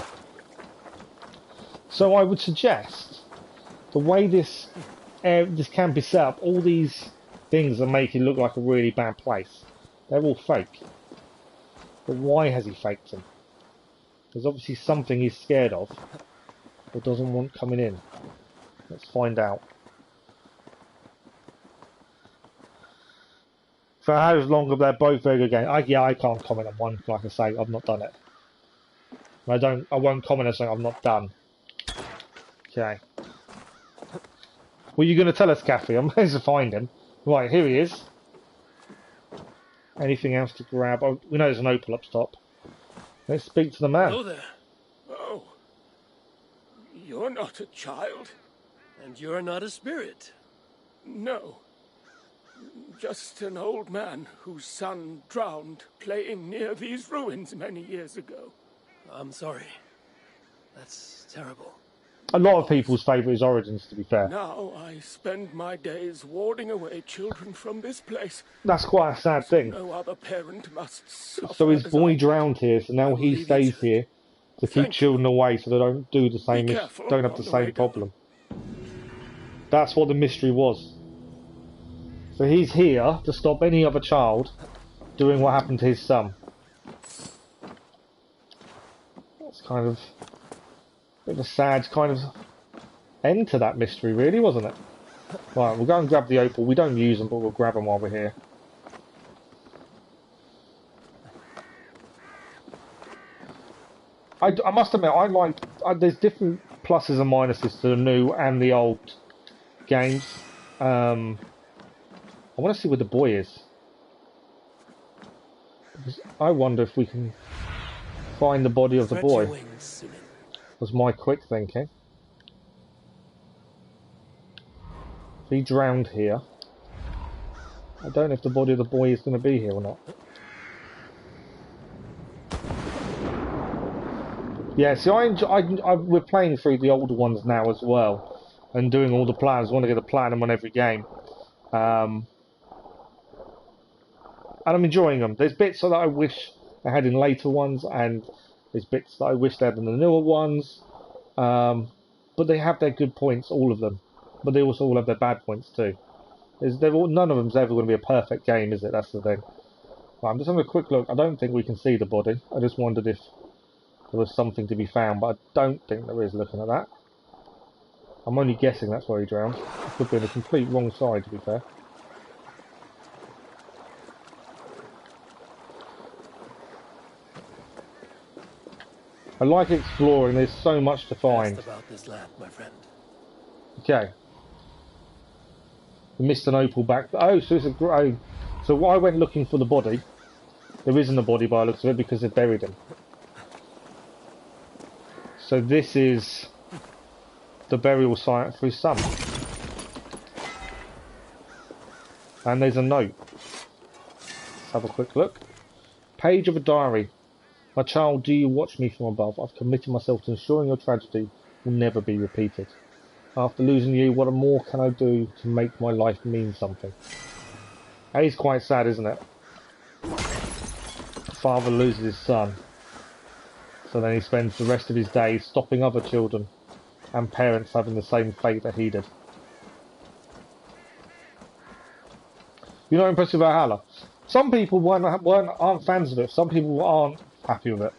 So I would suggest the way this camp is set up, all these things that make it look like a really bad place. They're all fake. But why has he faked them? There's obviously something he's scared of or doesn't want coming in. Let's find out. For how long they're both very good games. Yeah, I can't comment on one. Like I say, I've not done it. I won't comment on something I've not done. Okay. What are you going to tell us, Kathy? I'm going to find him. Right, here he is. Anything else to grab? Oh, we know there's an opal up top. Let's speak to the man. Hello there. Oh. You're not a child. And you're not a spirit. No. Just an old man whose son drowned playing near these ruins many years ago. I'm sorry. That's terrible. A lot of people's favourite is Origins, to be fair. Now I spend my days warding away children from this place. That's quite a sad thing. No other parent must suffer. So his boy drowned here, so now he stays here to keep children away so they don't do the same, don't have the same problem. That's what the mystery was. So he's here to stop any other child doing what happened to his son. That's kind of a bit of a sad kind of end to that mystery, really, wasn't it? Right, we'll go and grab the opal. We don't use them, but we'll grab them while we're here. I must admit, there's different pluses and minuses to the new and the old games. I want to see where the boy is. Because I wonder if we can find the body of the boy. Was my quick thinking. If he drowned here, I don't know if the body of the boy is going to be here or not. Yeah, see, we're playing through the older ones now as well, and doing all the plans. I want to get a platinum on every game, and I'm enjoying them. There's bits that I wish I had in later ones, and there's bits that I wish they had in the newer ones, but they have their good points, all of them. But they also all have their bad points too. None of them's ever going to be a perfect game, is it? That's the thing. Right, I'm just having a quick look. I don't think we can see the body. I just wondered if there was something to be found, but I don't think there is, looking at that. I'm only guessing that's where he drowned. It could be on the complete wrong side, to be fair. I like exploring, there's so much to find. About this land, my friend. Okay. We missed an opal back. Oh, so it's a so I went looking for the body. There isn't a body by the looks of it because they've buried him. So this is the burial site for his son. And there's a note. Let's have a quick look. Page of a diary. My child, do you watch me from above? I've committed myself to ensuring your tragedy will never be repeated. After losing you, what more can I do to make my life mean something? That is quite sad, isn't it? The father loses his son. So then he spends the rest of his days stopping other children and parents having the same fate that he did. You're not impressed with Valhalla? Some people aren't fans of it. Some people aren't happy with it.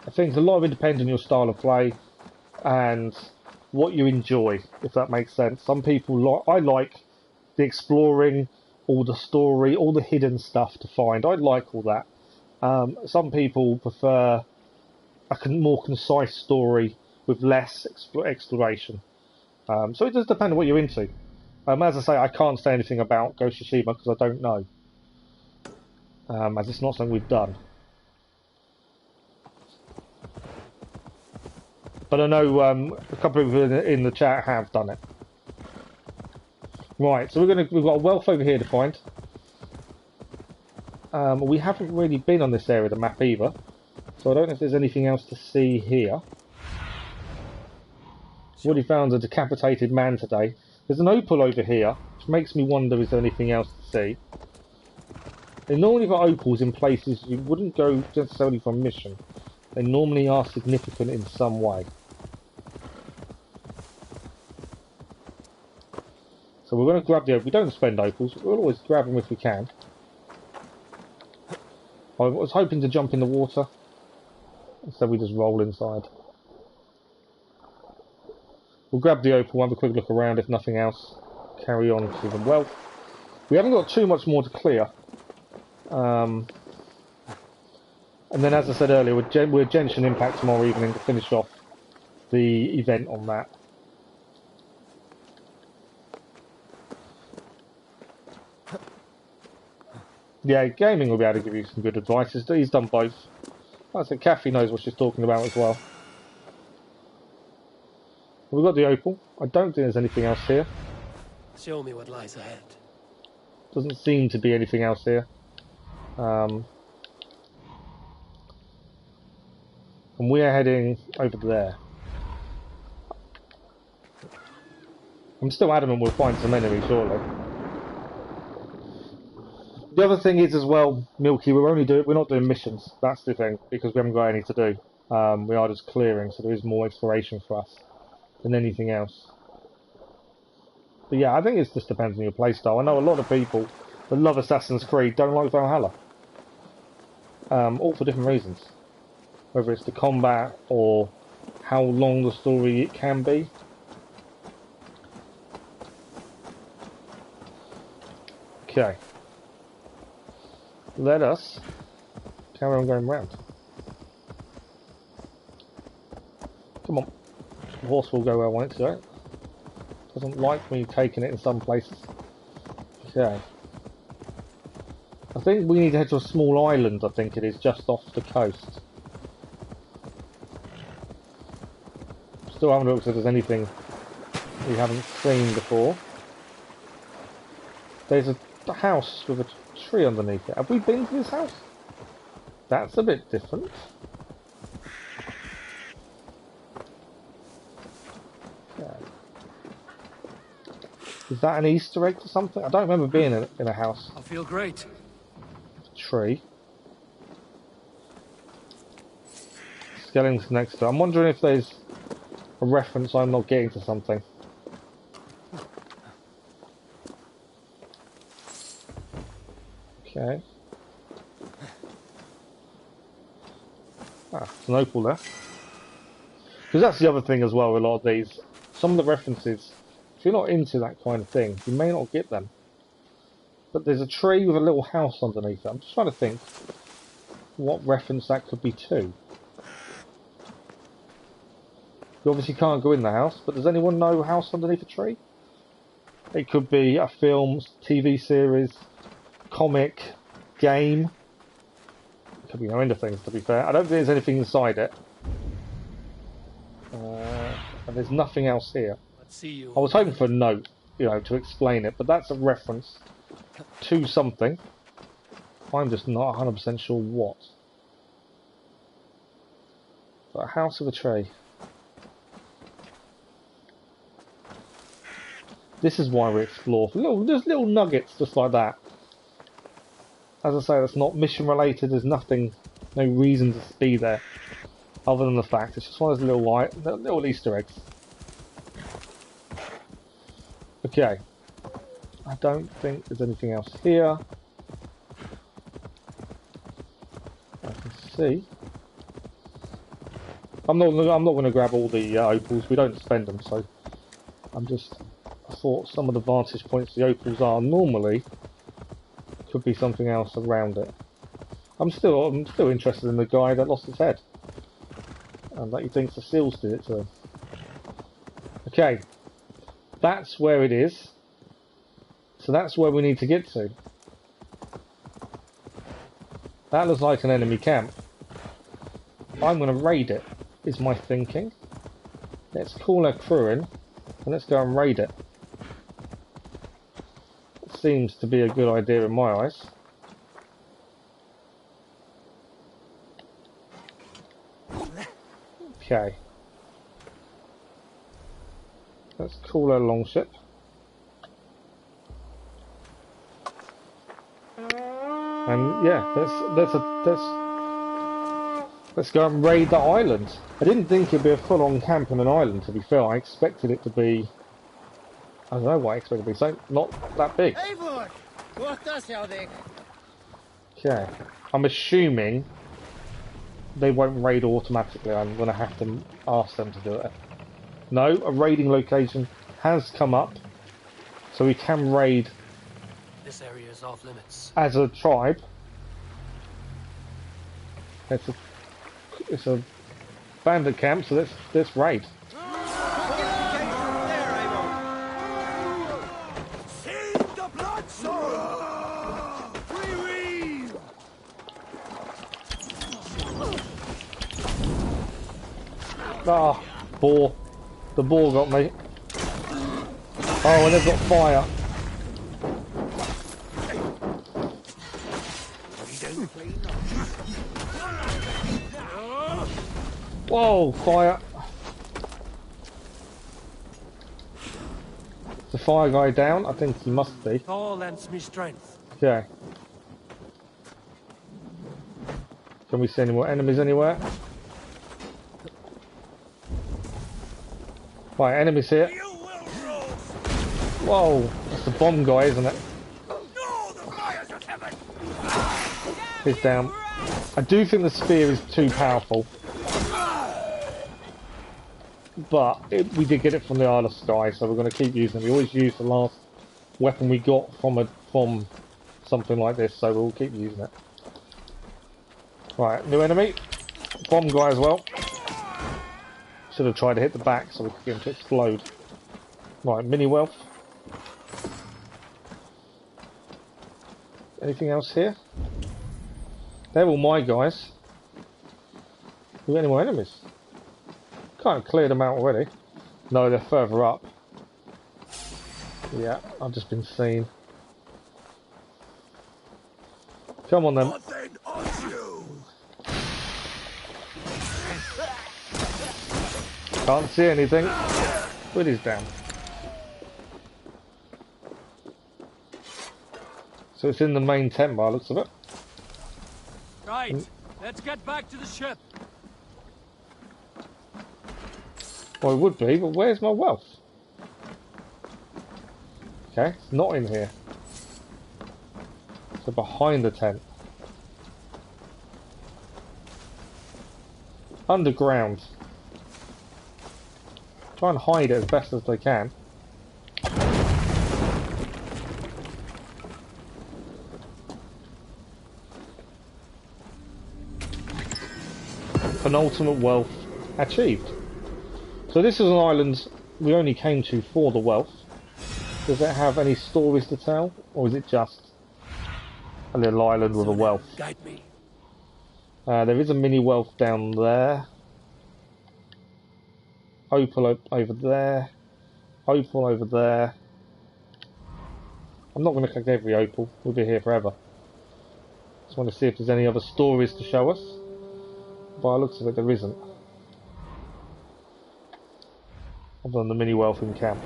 I think a lot of it depends on your style of play, and what you enjoy, if that makes sense. Some people I like the exploring, all the story, all the hidden stuff to find. I like all that. Some people prefer a more concise story with less exploration. So it does depend on what you're into. As I say, I can't say anything about Ghost of Tsushima because I don't know, as it's not something we've done. But I know a couple of people in the chat have done it. Right, so we've got a wealth over here to find. We haven't really been on this area of the map either, so I don't know if there's anything else to see here. Already found a decapitated man today. There's an opal over here, which makes me wonder, is there anything else to see? They normally got opals in places you wouldn't go necessarily for a mission. They normally are significant in some way. So we're going to grab the opal. We don't spend opals, we'll always grab them if we can. I was hoping to jump in the water, instead we just roll inside. We'll grab the opal, have a quick look around, if nothing else, carry on to the wealth. We haven't got too much more to clear. And then, as I said earlier, we're Genshin Impact tomorrow evening to finish off the event on that. Yeah, gaming will be able to give you some good advice. He's done both. Like I said, Kathy knows what she's talking about as well. We've got the opal. I don't think there's anything else here. Show me what lies ahead. Doesn't seem to be anything else here. And we're heading over there. I'm still adamant we'll find some enemies, surely. The other thing is as well, Milky, we're not doing missions. That's the thing, because we haven't got any to do. We are just clearing, so there is more exploration for us than anything else. But yeah, I think it just depends on your playstyle. I know a lot of people that love Assassin's Creed don't like Valhalla. All for different reasons. Whether it's the combat or how long the story it can be. Okay. Let us carry on going round. Come on. The horse will go where I want it to go. Doesn't like me taking it in some places. Okay. I think we need to head to a small island, I think it is, just off the coast. Still haven't looked if there's anything we haven't seen before. There's a house with a tree underneath it. Have we been to this house? That's a bit different. Okay. Is that an Easter egg or something? I don't remember being in a house. I feel great. Tree. Skeletons next to it. I'm wondering if there's a reference I'm not getting to something. Okay. Ah, there's an opal there. Because that's the other thing as well with a lot of these. Some of the references, if you're not into that kind of thing, you may not get them. But there's a tree with a little house underneath it. I'm just trying to think what reference that could be to. You obviously can't go in the house, but does anyone know a house underneath a tree? It could be a film, TV series, comic, game. It could be no end of things, to be fair. I don't think there's anything inside it. And there's nothing else here. Let's see you. I was hoping for a note, you know, to explain it, but that's a reference to something. I'm just not 100% sure what. But a house with a tree. This is why we explore. There's little nuggets just like that. As I say, that's not mission related. There's nothing, no reason to be there, other than the fact it's just one of those little Easter eggs. Okay. I don't think there's anything else here. I can see. I'm not going to grab all the opals. We don't spend them, so I thought some of the vantage points the opals are normally could be something else around it. I'm still interested in the guy that lost his head, and that he thinks the seals did it to him. Okay, that's where it is. So that's where we need to get to. That looks like an enemy camp. I'm going to raid it, is my thinking. Let's call our crew in, and let's go and raid it. It seems to be a good idea in my eyes. Okay. Let's call our longship. And yeah, let's go and raid the island. I didn't think it'd be a full-on camp on an island, to be fair. I expected it to be... I don't know what I expected it to be, so not that big. Okay. I'm assuming they won't raid automatically. I'm going to have to ask them to do it. No, a raiding location has come up, so we can raid. This area is off limits. As a tribe. It's a bandit camp, so let's raid. Ah, boar. The boar got me. Oh, and they've got fire. Whoa, fire. Is the fire guy down? I think he must be. Thor lends me strength. Okay. Can we see any more enemies anywhere? Right, enemies here. Whoa, that's the bomb guy, isn't it? He's down. I do think the spear is too powerful. But we did get it from the Isle of Skye, so we're going to keep using it. We always use the last weapon we got from something like this, so we'll keep using it. Right, new enemy. Bomb guy as well. Should have tried to hit the back so we could get him to explode. Right, mini wealth. Anything else here? They're all my guys. We got any more enemies? Kind of cleared them out already. No, they're further up. Yeah, I've just been seen. Come on then. Can't see anything. But he's down. So it's in the main tent by the looks of it. Right, let's get back to the ship. Well, it would be, but where's my wealth? Okay, it's not in here. So behind the tent. Underground. Try and hide it as best as they can. Penultimate wealth achieved. So this is an island we only came to for the wealth. Does it have any stories to tell, or is it just a little island with a wealth? Guide me. There is a mini wealth down there. Opal over there. Opal over there. I'm not going to collect every opal. We'll be here forever. Just want to see if there's any other stories to show us. By the looks of it, there isn't. Other than the mini wealth in camp.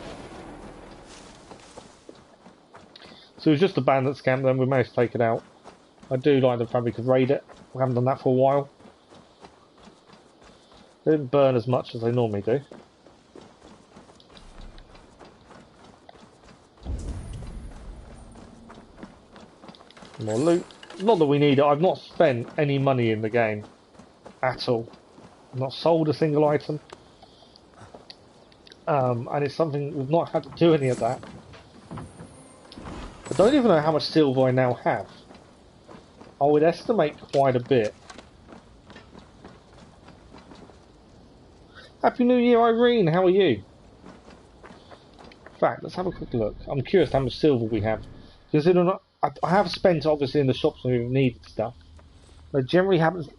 So it was just a bandits camp, then we managed to take it out. I do like the fact we could raid it. We haven't done that for a while. They didn't burn as much as they normally do. More loot. Not that we need it. I've not spent any money in the game at all. not sold a single item. And it's something we've not had to do any of that. I don't even know how much silver I now have. I would estimate quite a bit. Happy New Year, Irene. How are you? In fact, let's have a quick look. I'm curious how much silver we have. Considering I have spent, obviously, in the shops when we've needed stuff. But I generally haven't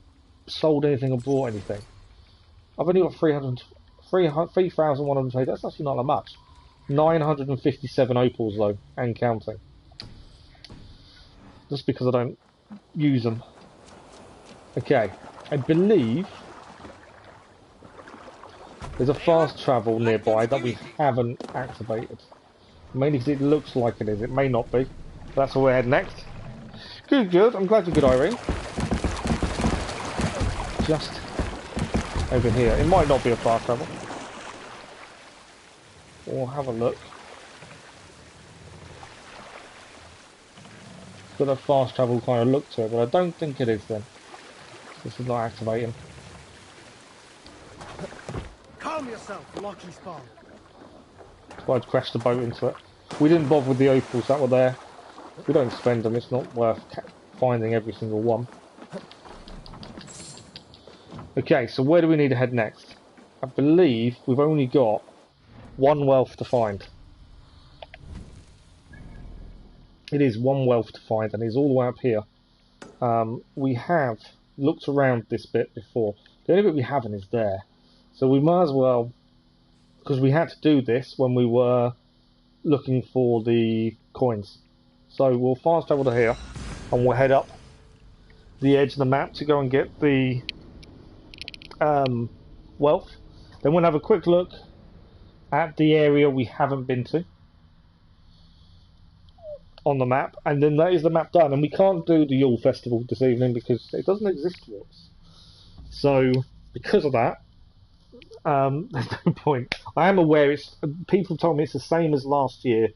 sold anything or bought anything. I've only got 3,120. That's actually not that much. 957 opals, though, and counting. Just because I don't use them. Okay, I believe there's a fast travel nearby that we haven't activated. Mainly because it looks like it is. It may not be. But that's where we're heading next. Good, good. I'm glad you're good, Irene. Just over here. It might not be a fast travel. We'll have a look. Got a fast travel kind of look to it, but I don't think it is then. This is not activating. Calm yourself, Lucky Spawn. So I'd crash the boat into it. We didn't bother with the opals that were there. We don't spend them, it's not worth finding every single one. Okay, so where do we need to head next? I believe we've only got one wealth to find. It is one wealth to find, and it's all the way up here. We have looked around this bit before. The only bit we haven't is there. So we might as well, because we had to do this when we were looking for the coins. So we'll fast travel to here, and we'll head up the edge of the map to go and get the wealth. Then we'll have a quick look at the area we haven't been to on the map, and then that is the map done. And we can't do the Yule Festival this evening because it doesn't exist for us. So because of that, there's no point. I am aware people told me it's the same as last year,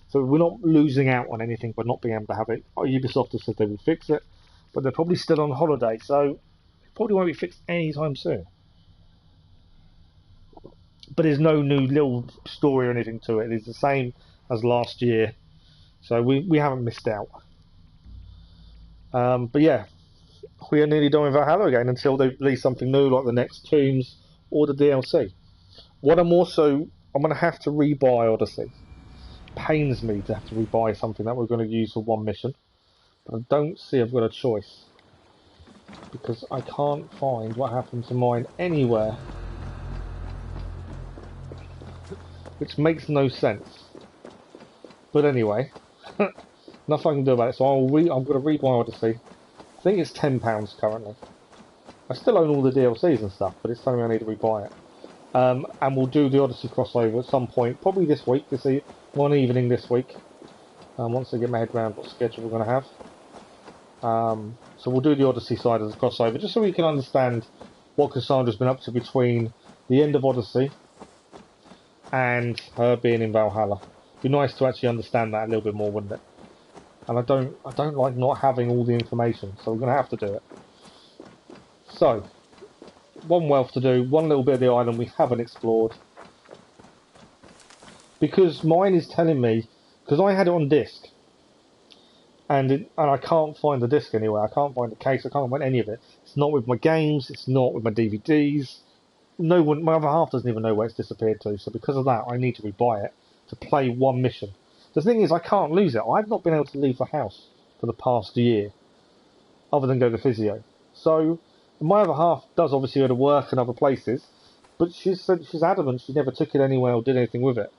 so we're not losing out on anything by not being able to have it. Ubisoft has said they will fix it, but they're probably still on holiday, so it probably won't be fixed anytime soon. But there's no new little story or anything to it. It's the same as last year, so we haven't missed out. But yeah, we are nearly done with Valhalla again until they release something new like the next Tombs or the DLC. What I'm going to have to rebuy Odyssey. Pains me to have to rebuy something that we're going to use for one mission, but I don't see I've got a choice because I can't find what happened to mine anywhere, which makes no sense. But anyway, nothing I can do about it. So I'm going to rebuy Odyssey. I think it's £10 currently. I still own all the DLCs and stuff, but it's telling me I need to rebuy it. And we'll do the Odyssey crossover at some point, probably this week, one evening this week. Once I get my head around what schedule we're going to have. So we'll do the Odyssey side of the crossover, just so we can understand what Cassandra's been up to between the end of Odyssey and her being in Valhalla. It'd be nice to actually understand that a little bit more, wouldn't it? And I don't like not having all the information, so we're going to have to do it. So, one wealth to do, one little bit of the island we haven't explored. Because mine is telling me, because I had it on disc, and I can't find the disc anywhere. I can't find the case, I can't find any of it. It's not with my games, it's not with my DVDs. No one, my other half doesn't even know where it's disappeared to, so because of that I need to rebuy it to play one mission. The thing is, I can't lose it. I've not been able to leave the house for the past year, other than go to physio. So, my other half does obviously go to work and other places, but she's adamant she never took it anywhere or did anything with it.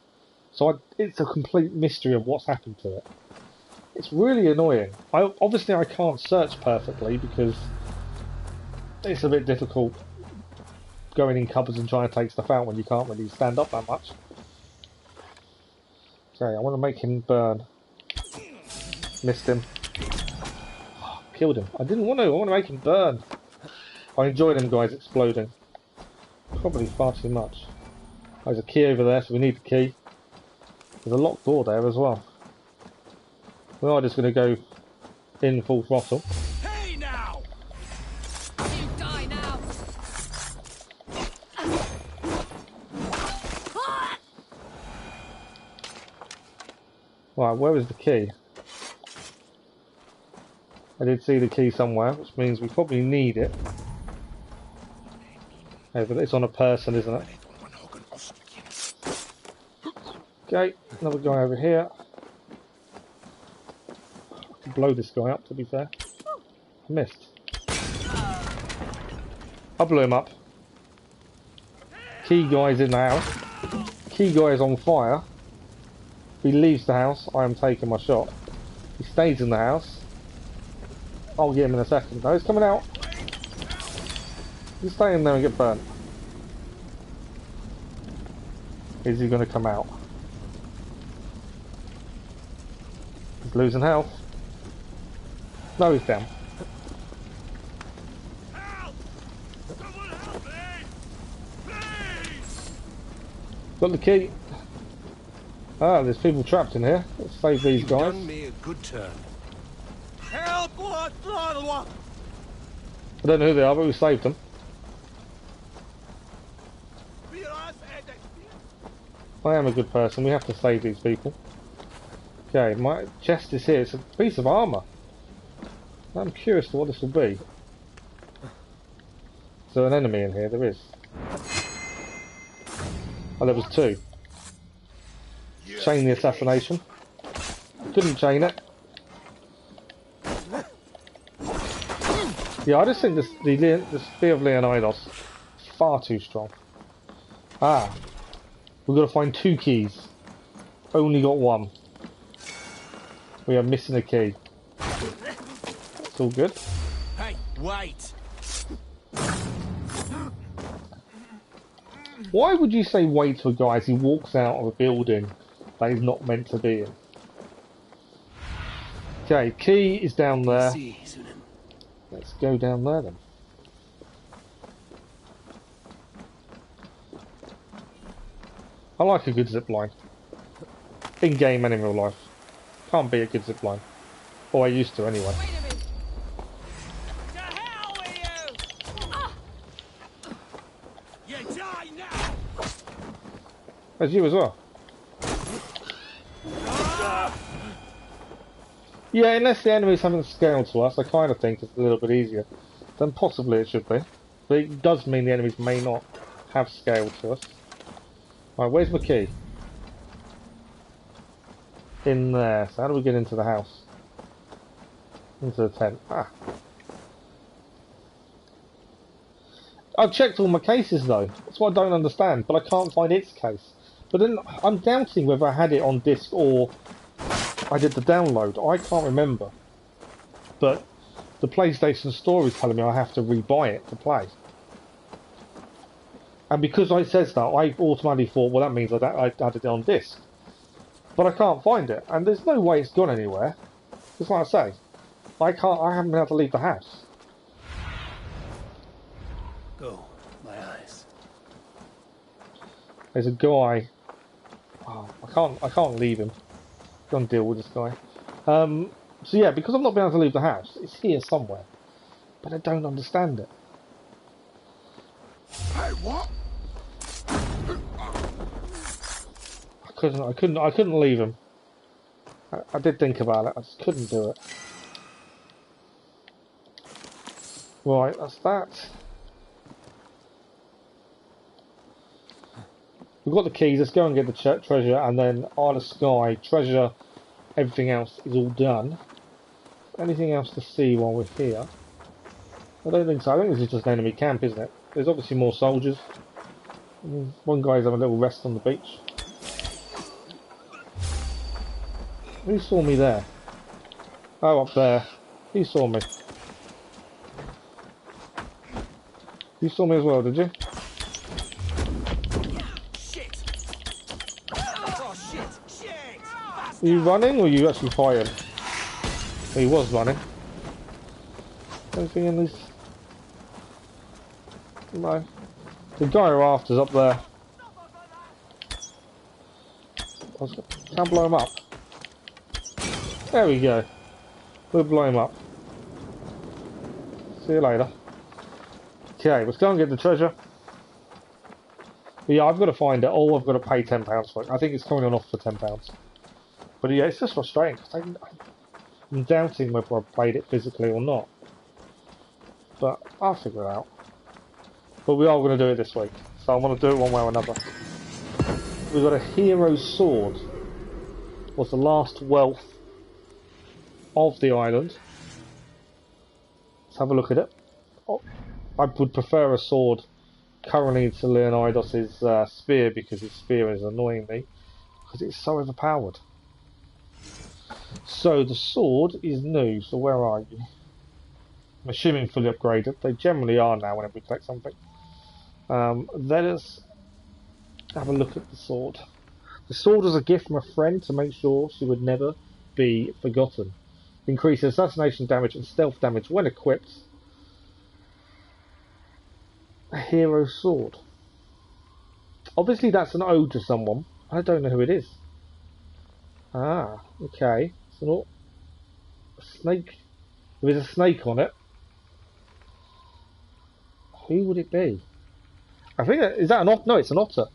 So it's a complete mystery of what's happened to it. It's really annoying. Obviously I can't search perfectly because it's a bit difficult going in cupboards and trying to take stuff out when you can't really stand up that much. Okay, I want to make him burn. Missed him. Killed him. I didn't want to. I want to make him burn. I enjoy them guys exploding. Probably far too much. There's a key over there, so we need the key. There's a locked door there as well. We are just going to go in full throttle. Hey now! You die now! Right, where is the key? I did see the key somewhere, which means we probably need it. Hey, but it's on a person, isn't it? Okay, another guy over here. I can blow this guy up, to be fair. I missed. I blew him up. Key guy's in the house. Key guy is on fire. If he leaves the house, I am taking my shot. He stays in the house. I'll get him in a second. No, he's coming out. You stay in there and get burnt. Is he going to come out? He's losing health. No, he's down. Help! Someone help me! Please! Got the key. Ah, there's people trapped in here. Let's save these You've guys. done me a good turn. Help! What? I don't know who they are, but we saved them. I am a good person. We have to save these people. Okay, my chest is here. It's a piece of armour. I'm curious to what this will be. Is there an enemy in here? There is. Oh, there was two. Chain the assassination. Couldn't chain it. Yeah, I just think the Spear of Leonardo is far too strong. Ah, we've got to find 2 keys. Only got 1. We are missing a key. That's all good. Hey, wait! Why would you say wait to a guy as he walks out of a building that he's not meant to be in? Okay, key is down there. Let's go down there then. I like a good zip line. In game and in real life. Can't be a good zip line. Or I used to anyway. Wait a minute. To hell with you! Ah! You die now! There's you as well. Yeah, unless the enemies haven't scaled to us, I kind of think it's a little bit easier. Then possibly it should be. But it does mean the enemies may not have scaled to us. Right, where's my key? In there. So how do we get into the house? Into the tent. Ah. I've checked all my cases though. That's what I don't understand. But I can't find its case. But then I'm doubting whether I had it on disc or I did the download. I can't remember. But the PlayStation Store is telling me I have to rebuy it to play. And because it says that, I automatically thought, well, that means I added it on disc. But I can't find it, and there's no way it's gone anywhere. Just like I say, I haven't been able to leave the house. Go, my eyes. There's a guy. Oh, I can't leave him. Go and deal with this guy. So yeah, because I've not been able to leave the house, it's here somewhere, but I don't understand it. Hey, what? I couldn't leave him. I did think about it. I just couldn't do it. Right, that's that. We've got the keys. Let's go and get the treasure, and then Isle of Skye treasure. Everything else is all done. Anything else to see while we're here? I don't think so. I think this is just an enemy camp, isn't it? There's obviously more soldiers. One guy's having a little rest on the beach. Who saw me there? Oh, up there. He saw me. You saw me as well, did you? Shit! Oh, shit! Are you running or are you actually firing? He was running. Anything in this? No. The guy who after's up there. Can't blow him up. There we go. We'll blow him up. See you later. Okay, let's go and get the treasure. But yeah, I've got to find it. Oh, I've got to pay £10 for it. I think it's coming on off for £10. But But yeah, it's just frustrating because I'm doubting whether I've played it physically or not. But I'll figure it out. But we are going to do it this week, so I want to do it one way or another. We've got a hero's sword. Was the last wealth of the island. Let's have a look at it. Oh, I would prefer a sword currently to Leonidas' spear, because his spear is annoying me because it's so overpowered. So the sword is new, so where are you? I'm assuming fully upgraded. They generally are now whenever we collect something. Let us have a look at the sword. The sword was a gift from a friend to make sure she would never be forgotten. Increases assassination damage and stealth damage when equipped. A hero sword. Obviously that's an ode to someone. I don't know who it is. Ah, okay. So not a snake. There is a snake on it. Who would it be? I think is that an otter? No, it's an otter.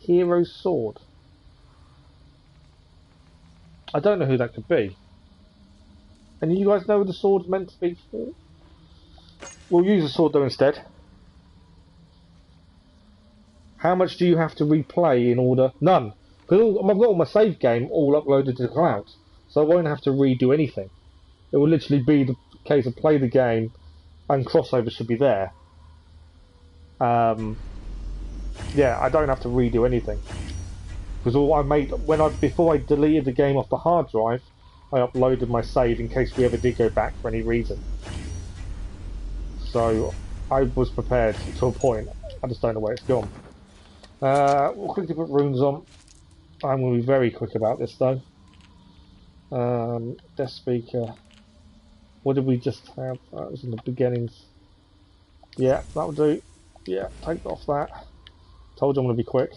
Hero sword. I don't know who that could be. And you guys know who the sword's meant to be for? We'll use a sword though instead. How much do you have to replay in order? None. Because I've got all my save game all uploaded to the cloud. So I won't have to redo anything. It will literally be the case of play the game and crossover should be there. Yeah, I don't have to redo anything. Because all I made before I deleted the game off the hard drive, I uploaded my save in case we ever did go back for any reason. So I was prepared to a point. I just don't know where it's gone. We'll quickly put runes on. I'm going to be very quick about this though. Death speaker. What did we just have? That was in the beginnings. Yeah, that'll do. Yeah, take off that. Told you I'm going to be quick.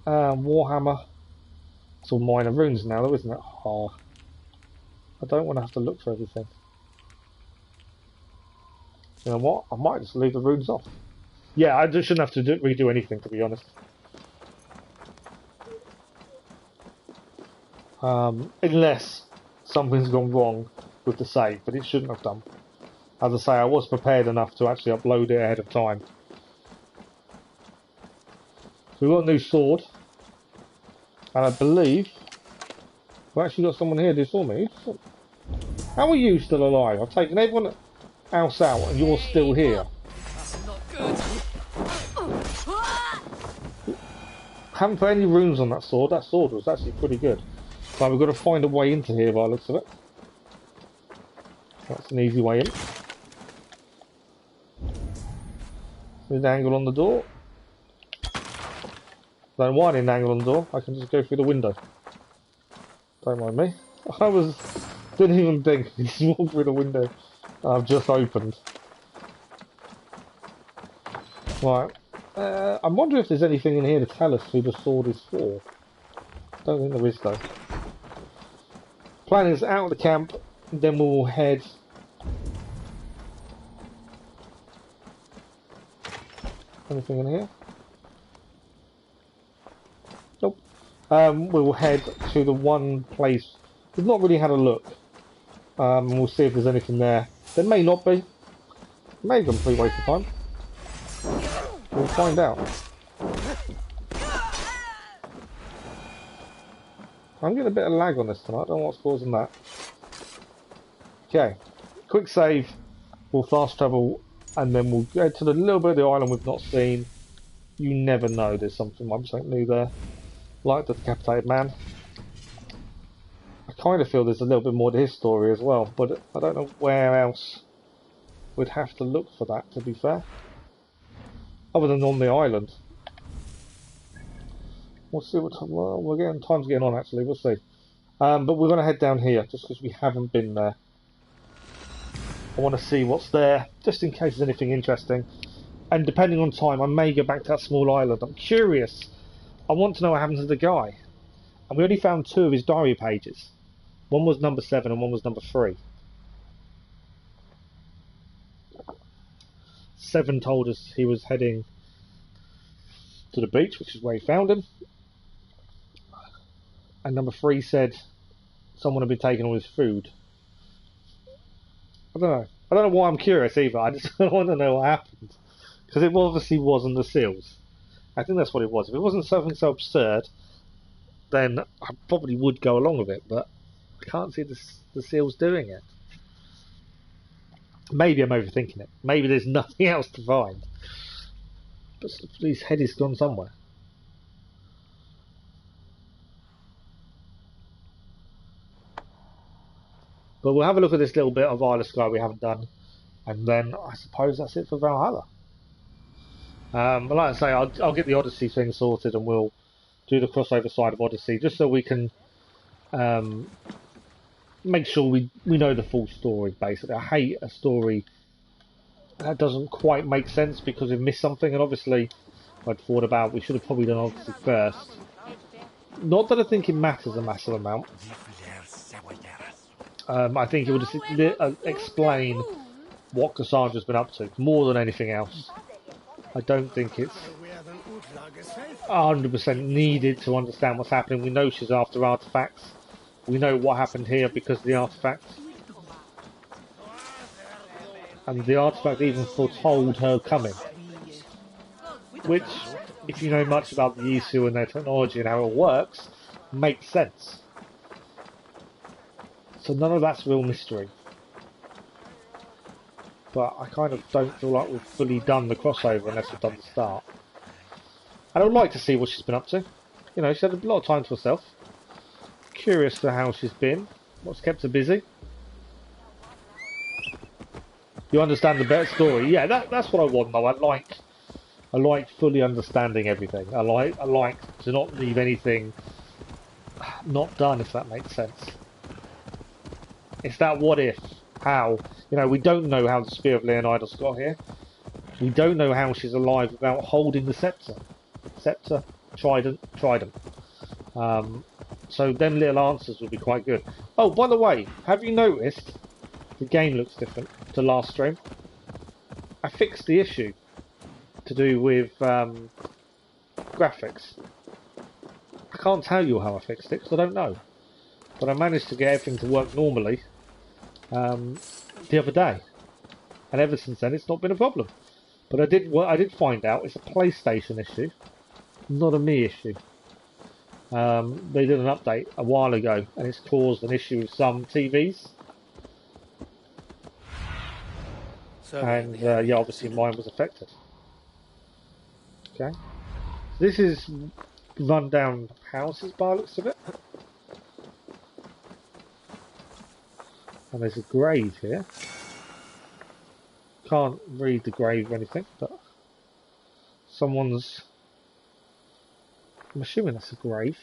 Warhammer. It's all minor runes now though, isn't it? Oh, I don't want to have to look for everything. You know what? I might just leave the runes off. Yeah, I just shouldn't have to redo anything, to be honest. Unless something's gone wrong with the save, but it shouldn't have done. As I say, I was prepared enough to actually upload it ahead of time. So we've got a new sword. And I believe we've actually got someone here who saw me. How are you still alive? I've taken everyone else out and you're still here. That's not good. Haven't put any runes on that sword. That sword was actually pretty good. So we've got to find a way into here by the looks of it. That's an easy way in. There's an angle on the door. Don't want an angle on the door. I can just go through the window. Don't mind me. Didn't even think. Just walk through the window I've just opened. Right. I'm wondering if there's anything in here to tell us who the sword is for. Don't think there is though. Plan is out of the camp, then we'll head. Anything in here? Nope. We'll head to the one place. We've not really had a look. We'll see if there's anything there. There may not be. May have been a complete waste of time. We'll find out. I'm getting a bit of lag on this tonight. I don't know what's causing that. Okay. Quick save. We'll fast travel. And then we'll go to the little bit of the island we've not seen. You never know. There's something new there. Like the decapitated man. I kind of feel there's a little bit more to his story as well. But I don't know where else we'd have to look for that, to be fair. Other than on the island. We'll see what time. Well, time's getting on actually. We'll see. But we're going to head down here just because we haven't been there. I want to see what's there, just in case there's anything interesting. And depending on time, I may go back to that small island. I'm curious. I want to know what happened to the guy. And we only found 2 of his diary pages. One was number 7 and one was number 3. 7 told us he was heading to the beach, which is where he found him. And number 3 said someone had been taking all his food. I don't know. I don't know why I'm curious either. I just want to know what happened. Because it obviously wasn't the seals. I think that's what it was. If it wasn't something so absurd, then I probably would go along with it. But I can't see the seals doing it. Maybe I'm overthinking it. Maybe there's nothing else to find. But his head is gone somewhere. But we'll have a look at this little bit of Isle of Skye we haven't done. And then I suppose that's it for Valhalla. But like I say, I'll get the Odyssey thing sorted and we'll do the crossover side of Odyssey just so we can make sure we know the full story, basically. I hate a story that doesn't quite make sense because we've missed something, and obviously I'd thought about we should have probably done Odyssey first. Not that I think it matters a massive amount. I think it would just explain what Cassandra's been up to, more than anything else. I don't think it's 100% needed to understand what's happening. We know she's after artifacts. We know what happened here because of the artifacts. And the artifact even foretold her coming. Which, if you know much about the Isu and their technology and how it works, makes sense. So none of that's real mystery. But I kind of don't feel like we've fully done the crossover unless we've done the start. And I would like to see what she's been up to. You know, she had a lot of time to herself. Curious to how she's been. What's kept her busy. You understand the better story. Yeah, that's what I want though. I like fully understanding everything. I like to not leave anything not done, if that makes sense. It's that what if, how. You know, we don't know how the Spear of Leonardo's got here. We don't know how she's alive without holding the scepter. Scepter, trident. So them little answers would be quite good. Oh, by the way, have you noticed the game looks different to last stream? I fixed the issue to do with graphics. I can't tell you how I fixed it because I don't know. But I managed to get everything to work normally the other day. And ever since then it's not been a problem. But I did find out it's a PlayStation issue, not a me issue. They did an update a while ago and it's caused an issue with some TVs. And yeah, obviously mine was affected. Okay. This is run down houses by the looks of it. And there's a grave here. Can't read the grave or anything, but someone's... I'm assuming that's a grave.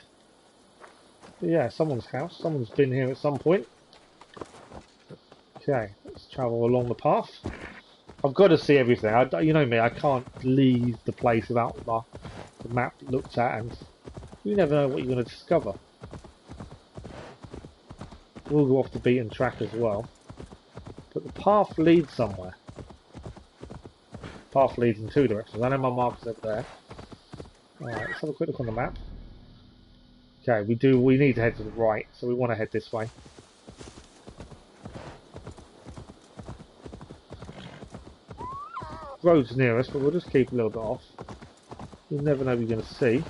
But yeah, someone's house. Someone's been here at some point. Okay, let's travel along the path. I've got to see everything. You know me, I can't leave the place without the map looked at, and you never know what you're going to discover. We'll go off the beaten track as well. But the path leads somewhere. The path leads in two directions. I know my marker's over there. Alright, let's have a quick look on the map. Okay, we need to head to the right, so we want to head this way. Road's near us, but we'll just keep a little bit off. You never know what you're going to see.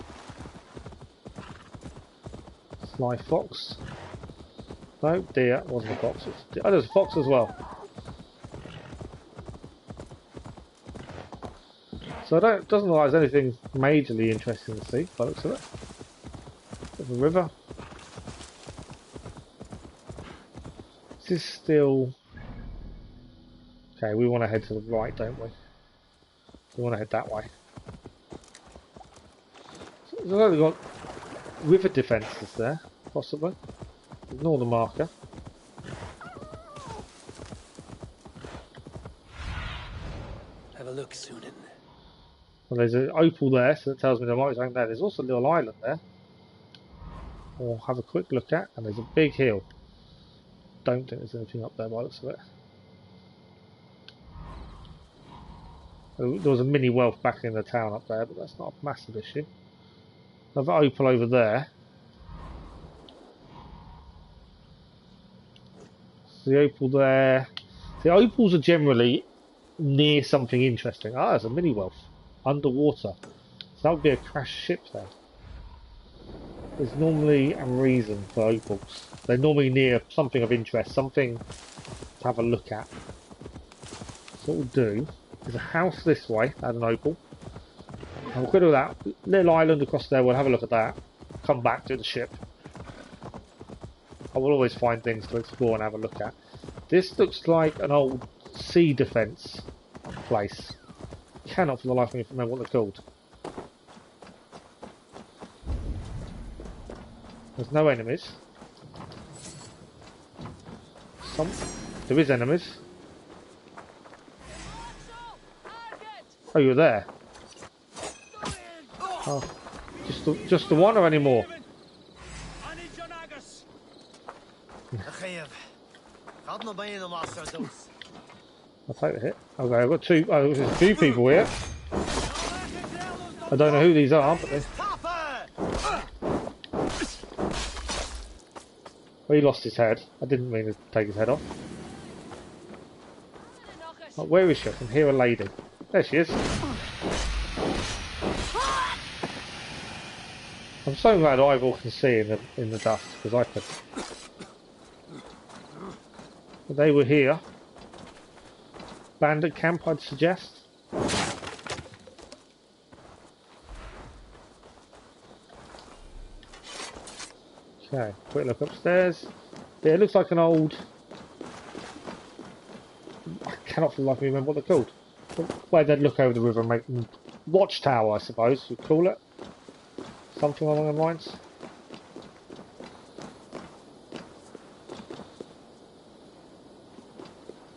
Sly fox. No, deer. Wasn't a fox. Oh, there's a fox as well. So it doesn't look like there's anything majorly interesting to see by the looks of it. There's a river. This is still... Okay, we want to head to the right, don't we? We want to head that way. So we've got river defences there, possibly. Ignore the marker. Have a look, Sunan. Well, there's an opal there, so that tells me there might be something there. There's also a little island there. We'll have a quick look at, and there's a big hill. Don't think there's anything up there by the looks of it. There was a mini wealth back in the town up there, but that's not a massive issue. Another opal over there. So the opal there. The opals are generally near something interesting. Ah, there's a mini wealth underwater. So that would be a crashed ship then. There's normally a reason for opals. They're normally near something of interest, something to have a look at. So what we'll do is a house this way, add an opal. And we'll go to that little island across there, we'll have a look at that. Come back to the ship. I will always find things to explore and have a look at. This looks like an old sea defence place. Cannot for the life of me remember what they're called. There's no enemies. There is enemies. Oh, you're there. Oh, just the one or any more? I'll take the hit. Okay, I've got two. Oh, there's a few people here. I don't know who these are, but they... Well, he lost his head. I didn't mean to take his head off. Oh, where is she? I can hear a lady. There she is. I'm so glad Ivor can see in the dust, because I could. But they were here. Bandit camp, I'd suggest. Okay, quick look upstairs. Yeah, it looks like an old... I cannot for the life of me remember what they're called. Where they'd look over the river and make them... Watchtower, I suppose you'd call it. Something along the lines.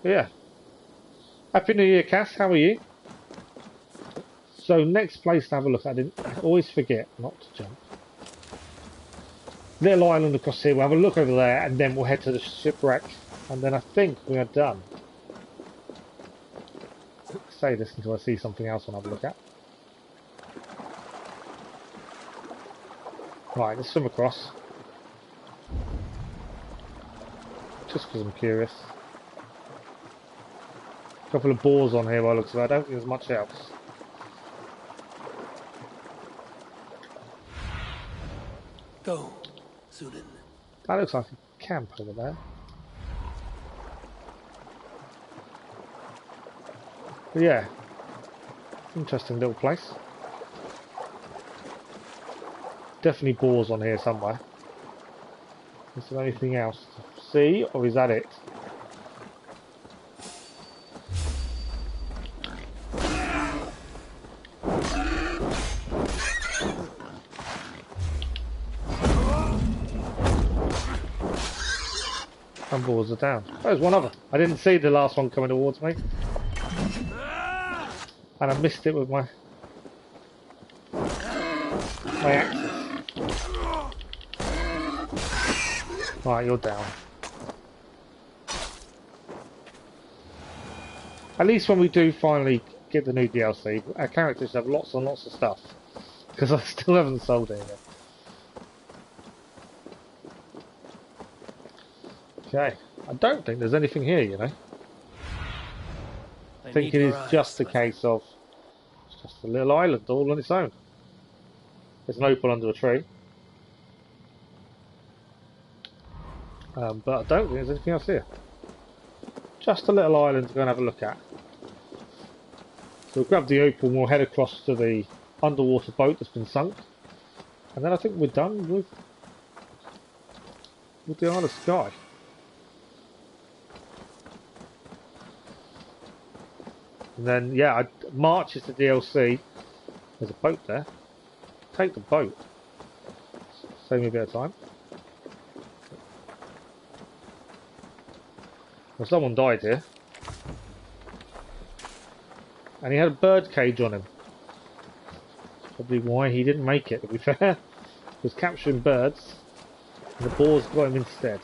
Yeah. Happy New Year, Cass. How are you? So, next place to have a look at. I always forget not to jump. Little island across here. We'll have a look over there, and then we'll head to the shipwreck. And then I think we are done. I'll say this until I see something else I'll have a look at. Right, let's swim across. Just because I'm curious. A couple of boars on here by the looks of it. I don't think there's much else. Go, Sunan. That looks like a camp over there. But yeah, interesting little place. Definitely boars on here somewhere. Is there anything else to see, or is that it? Some boars are down. Oh, there's one other. I didn't see the last one coming towards me. And I missed it with my axe. Right, you're down. At least when we do finally get the new DLC, our characters have lots and lots of stuff. Because I still haven't sold it yet. Okay, I don't think there's anything here, you know. I think it is just a case of it's just a little island all on its own. There's an opal under a tree. But I don't think there's anything else here. Just a little island to go and have a look at. So we'll grab the opal and we'll head across to the underwater boat that's been sunk. And then I think we're done with the Isle of Skye. And then, yeah, March is the DLC. There's a boat there. Take the boat. Save me a bit of time. Well, someone died here. And he had a bird cage on him. Probably why he didn't make it, to be fair. He was capturing birds. And the boars got him instead.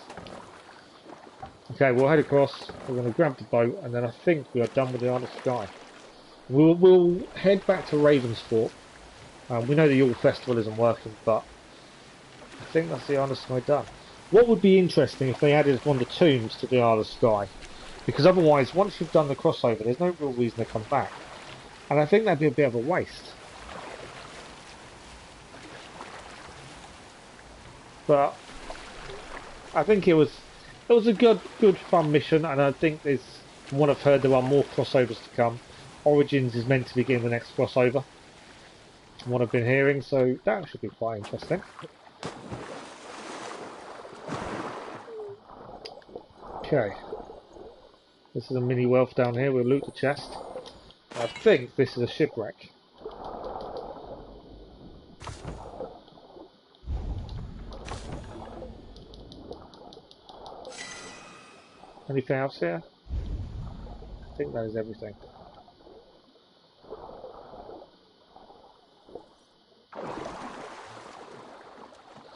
Okay, we'll head across. We're going to grab the boat. And then I think we are done with the Isle of Skye. We'll head back to Ravensthorpe. We know the Yule Festival isn't working, but I think that's the Isle of Skye done. What would be interesting if they added one of the tombs to the Isle of Skye? Because otherwise, once you've done the crossover, there's no real reason to come back. And I think that'd be a bit of a waste. But I think it was a good fun mission, and I think from what I've heard, there are more crossovers to come. Origins is meant to begin the next crossover, from what I've been hearing, so that should be quite interesting. Okay, this is a mini wealth down here. We'll loot the chest. I think this is a shipwreck. Anything else here? I think that is everything.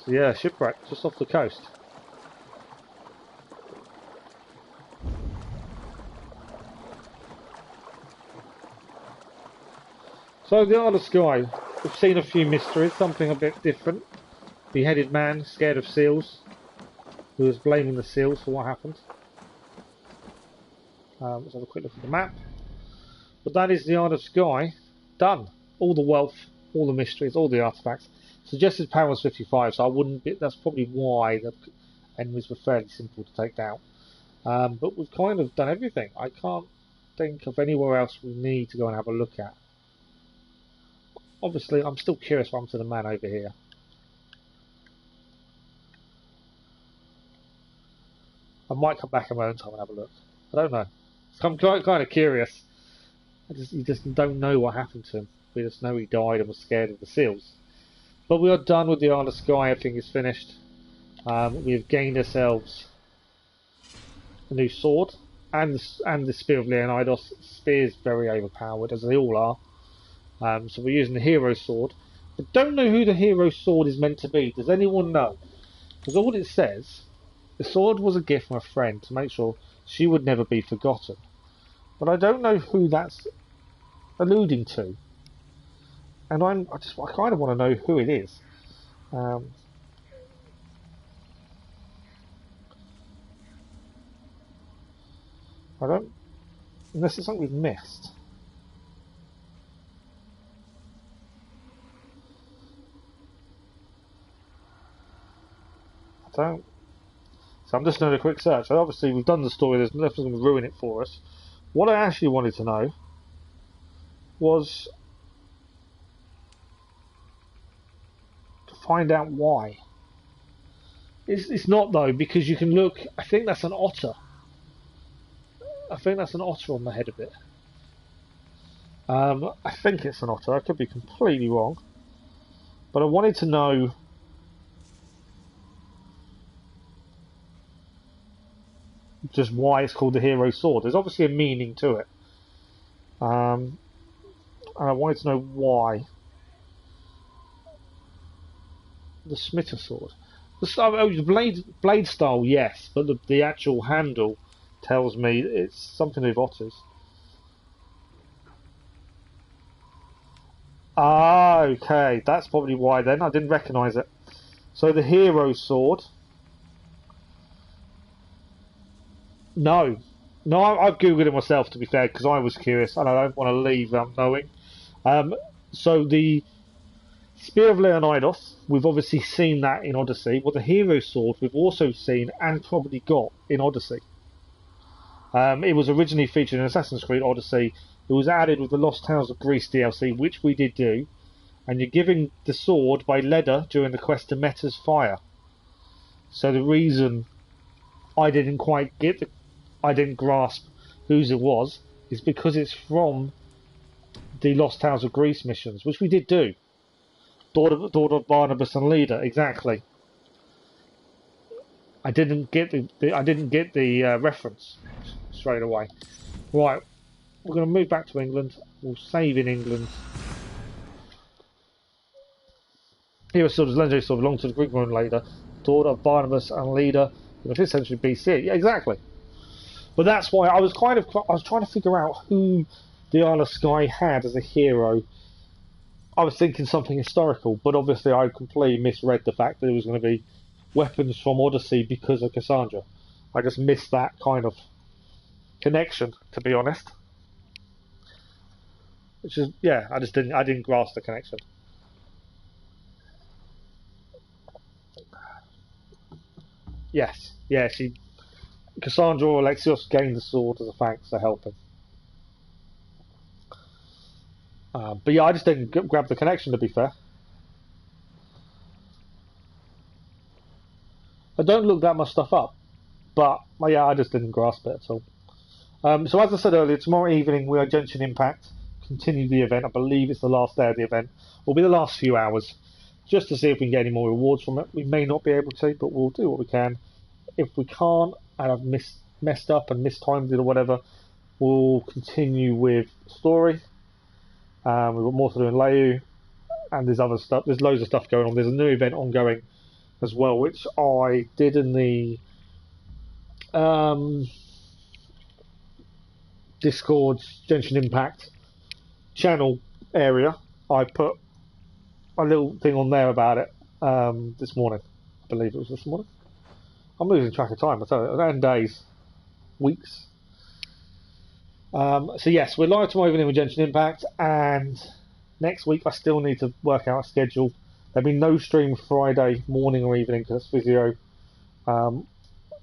So yeah, shipwreck just off the coast. So the Isle of Skye, we've seen a few mysteries, something a bit different. Beheaded man, scared of seals, who was blaming the seals for what happened. Let's have a quick look at the map. But that is the Isle of Skye, done. All the wealth, all the mysteries, all the artifacts. Suggested power was 55, so I wouldn't be, that's probably why the enemies were fairly simple to take down. But we've kind of done everything. I can't think of anywhere else we need to go and have a look at. Obviously, I'm still curious what happened to the man over here. I might come back in my own time and have a look. I don't know. I'm kind of curious. You just don't know what happened to him. We just know he died and was scared of the seals. But we are done with the Isle of Skye. Everything is finished. We have gained ourselves a new sword and the Spear of Leonardo. Spear is very overpowered, as they all are. So we're using the hero sword. I don't know who the hero sword is meant to be. Does anyone know? Because all it says, the sword was a gift from a friend to make sure she would never be forgotten. But I don't know who that's alluding to. And I kind of want to know who it is. I don't... Unless it's something we've missed. So I'm just doing a quick search. So obviously we've done the story, there's nothing going to ruin it for us. What I actually wanted to know was to find out why. It's not though, because you can look, I think that's an otter. I think that's an otter on the head of it. I think it's an otter, I could be completely wrong. But I wanted to know just why it's called the hero sword. There's obviously a meaning to it. And I wanted to know why. The smitter sword. The blade style, yes, but the actual handle tells me it's something with otters. Ah, okay, that's probably why then. I didn't recognise it. So the hero sword. No, I've googled it myself to be fair because I was curious and I don't want to leave without knowing. So the Spear of Leonardo, we've obviously seen that in Odyssey. Well, the hero sword we've also seen and probably got in Odyssey. It was originally featured in Assassin's Creed Odyssey. It was added with the Lost Tales of Greece DLC, which we did do. And you're given the sword by Leda during the quest to Meta's Fire. So the reason I didn't grasp whose it was is because it's from the Lost Tales of Greece missions, which we did do. Daughter of Barnabas and Leda, exactly. I didn't get the reference straight away. Right, we're going to move back to England. We'll save in England. Here is legendary sword belonged to the Greek woman Leda, daughter of Barnabas and Leda in the 5th century BC. Yeah, exactly. But that's why I was trying to figure out who the Isle of Skye had as a hero. I was thinking something historical, but obviously I completely misread the fact that it was going to be weapons from Odyssey because of Cassandra. I just missed that kind of connection, to be honest. Which is, yeah, I didn't grasp the connection. Yes, yeah, Cassandra or Alexios gained the sword as a thanks for helping. But yeah, I just didn't grab the connection, to be fair. I don't look that much stuff up, but yeah, I just didn't grasp it at all. So as I said earlier, tomorrow evening we are Genshin Impact, continue the event. I believe it's the last day of the event. Will be the last few hours, just to see if we can get any more rewards from it. We may not be able to, but we'll do what we can. If we can't, and I've messed up and mistimed it or whatever, we'll continue with story. We've got more to do in Leu, and there's other stuff. There's loads of stuff going on. There's a new event ongoing as well, which I did in the Discord Genshin Impact channel area. I put a little thing on there about it this morning. I believe it was this morning. I'm losing track of time, I tell you, and days, weeks. So yes, we're live tomorrow evening with Genshin Impact, and next week I still need to work out a schedule. There'll be no stream Friday morning or evening because it's physio, and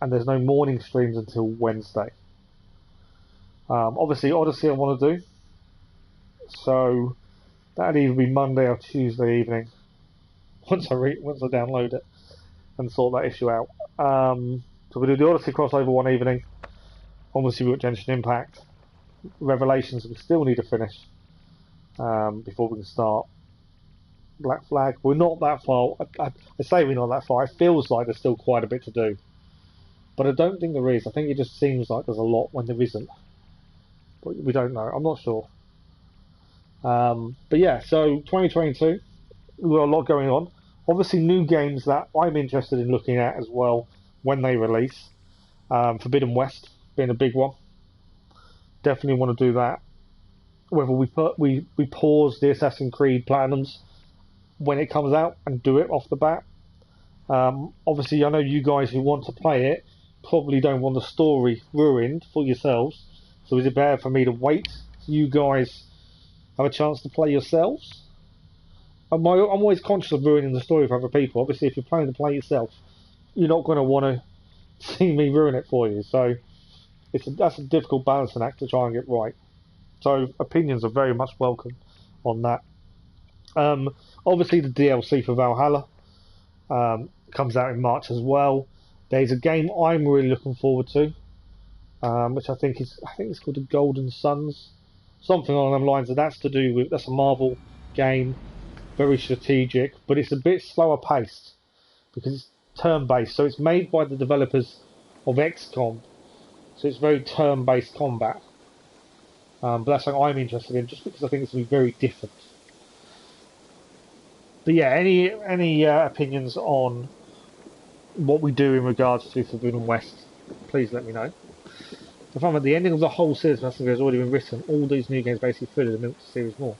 there's no morning streams until Wednesday. Obviously Odyssey I want to do, so that'd either be Monday or Tuesday evening once I download it and sort that issue out. So we do the Odyssey crossover one evening. Obviously we've got Genshin Impact. Revelations we still need to finish before we can start Black Flag. We're not that far. I say we're not that far. It feels like there's still quite a bit to do, but I don't think there is. I think it just seems like there's a lot when there isn't, but we don't know. I'm not sure. But yeah, so 2022, we've got a lot going on. Obviously new games that I'm interested in looking at as well when they release. Forbidden West being a big one. Definitely want to do that. Whether we pause the Assassin's Creed Platinums when it comes out and do it off the bat. Obviously, I know you guys who want to play it probably don't want the story ruined for yourselves. So is it better for me to wait so you guys have a chance to play yourselves? I'm always conscious of ruining the story for other people. Obviously, if you're planning to play yourself, you're not going to want to see me ruin it for you. So that's a difficult balancing act to try and get right. So opinions are very much welcome on that. Obviously, the DLC for Valhalla comes out in March as well. There's a game I'm really looking forward to, which I think it's called the Golden Suns, something along them lines. That's a Marvel game, very strategic, but it's a bit slower paced because it's turn-based. So it's made by the developers of XCOM, so it's very turn-based combat. But that's something I'm interested in, just because I think it's going to be very different. But yeah, any opinions on what we do in regards to Forbidden West, please let me know. I find at the ending of the whole series has already been written. All these new games basically fill the milk series more.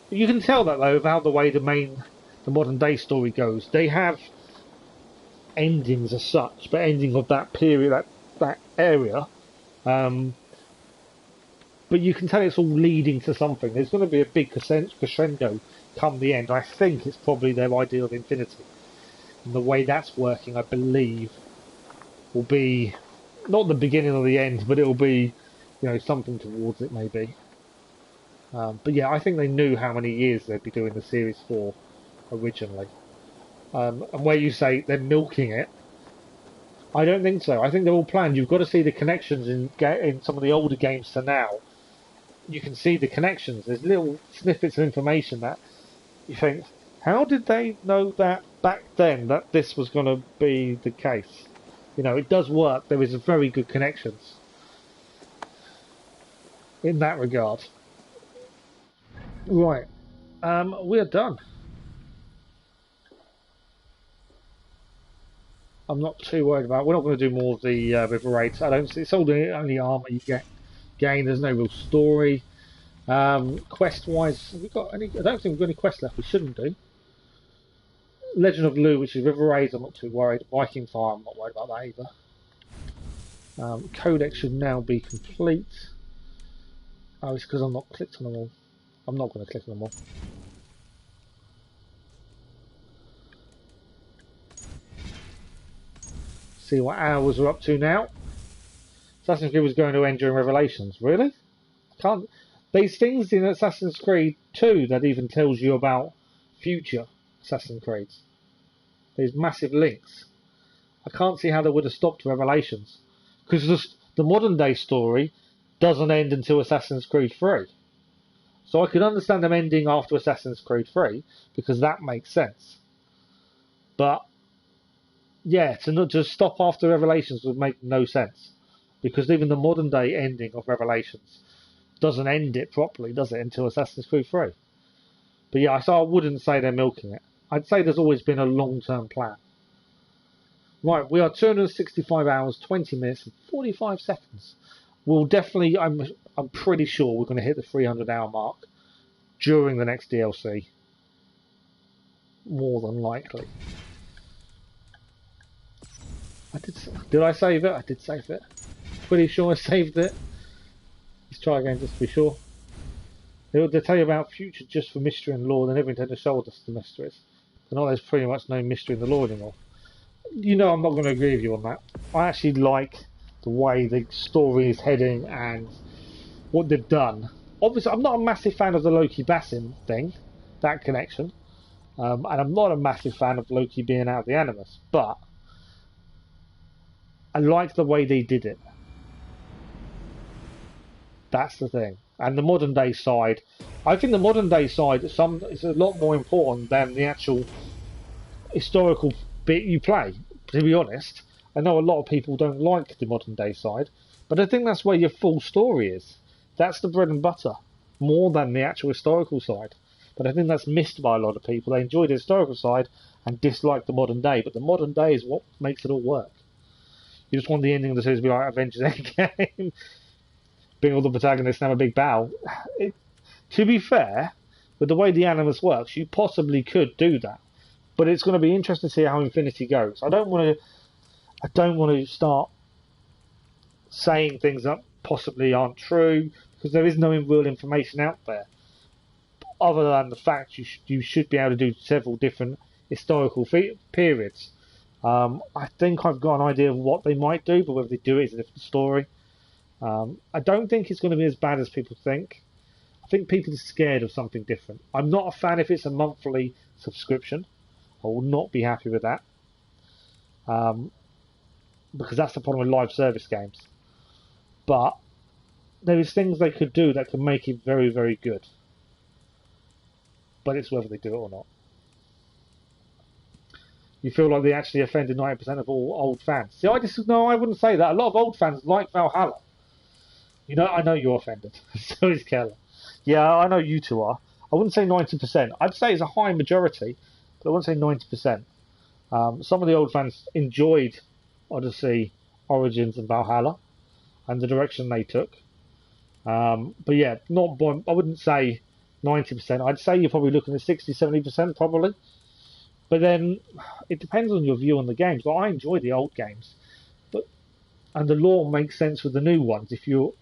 You can tell that though about the way the modern day story goes. They have endings as such, but ending of that period, that area. But you can tell it's all leading to something. There's going to be a big crescendo come the end. I think it's probably their idea of infinity. And the way that's working, I believe, will be not the beginning of the end, but it will be, something towards it maybe. But yeah, I think they knew how many years they'd be doing the series for originally. And where you say they're milking it, I don't think so. I think they're all planned. You've got to see the connections in some of the older games to now. You can see the connections. There's little snippets of information that you think, how did they know that back then that this was going to be the case? It does work. There is very good connections in that regard. Right, we are done. I'm not too worried about it. We're not going to do more of the river raids. I don't see. It's all the only armor you gain. There's no real story. Quest wise, have we got any? I don't think we've got any quests left. We shouldn't do. Legend of Lu, which is River Raids, I'm not too worried. Viking Fire, I'm not worried about that either. Codex should now be complete. Oh, it's because I'm not clicked on them all. I'm not going to click on them all. See what hours we're up to now. Assassin's Creed was going to end during Revelations. Really? Can't. These things in Assassin's Creed 2 that even tells you about future Assassin's Creeds. There's massive links. I can't see how they would have stopped Revelations. Because the modern day story doesn't end until Assassin's Creed 3. So I could understand them ending after Assassin's Creed 3 because that makes sense. But yeah, to not just stop after Revelations would make no sense. Because even the modern day ending of Revelations doesn't end it properly, does it, until Assassin's Creed 3. But yeah, so I wouldn't say they're milking it. I'd say there's always been a long-term plan. Right, we are 265 hours, 20 minutes, and 45 seconds. We'll definitely, I'm pretty sure we're going to hit the 300-hour mark during the next DLC. More than likely. Did I save it? I did save it. Pretty sure I saved it. Let's try again just to be sure. They'll tell you about future just for mystery and lore. They never intend to show us the mysteries. But now there's pretty much no mystery in the lore anymore. You know I'm not going to agree with you on that. I actually like the way the story is heading and what they've done. Obviously, I'm not a massive fan of the Loki Basim thing, that connection. And I'm not a massive fan of Loki being out of the Animus. But I like the way they did it. That's the thing. And the modern day side, I think the modern day side is a lot more important than the actual historical bit you play, to be honest. I know a lot of people don't like the modern day side, but I think that's where your full story is. That's the bread and butter, more than the actual historical side. But I think that's missed by a lot of people. They enjoy the historical side and dislike the modern day, but the modern day is what makes it all work. You just want the ending of the series to be like Avengers Endgame. Being all the protagonists and have a big battle. To be fair, with the way the Animus works, you possibly could do that. But it's going to be interesting to see how Infinity goes. I don't want to start saying things that possibly aren't true, because there is no real information out there. Other than the fact you should be able to do several different historical periods. I think I've got an idea of what they might do, but whether they do it is a different story. I don't think it's going to be as bad as people think. I think people are scared of something different. I'm not a fan if it's a monthly subscription. I will not be happy with that. Because that's the problem with live service games. But there is things they could do that could make it very, very good. But it's whether they do it or not. You feel like they actually offended 90% of all old fans. See, no, I wouldn't say that. A lot of old fans like Valhalla. You know, I know you're offended. So is Keller. Yeah, I know you two are. I wouldn't say 90%. I'd say it's a high majority, but I wouldn't say 90%. Some of the old fans enjoyed Odyssey, Origins, and Valhalla, and the direction they took. But yeah, I wouldn't say 90%. I'd say you're probably looking at 60, 70% probably. But then it depends on your view on the games. But I enjoy the old games, and the lore makes sense with the new ones if you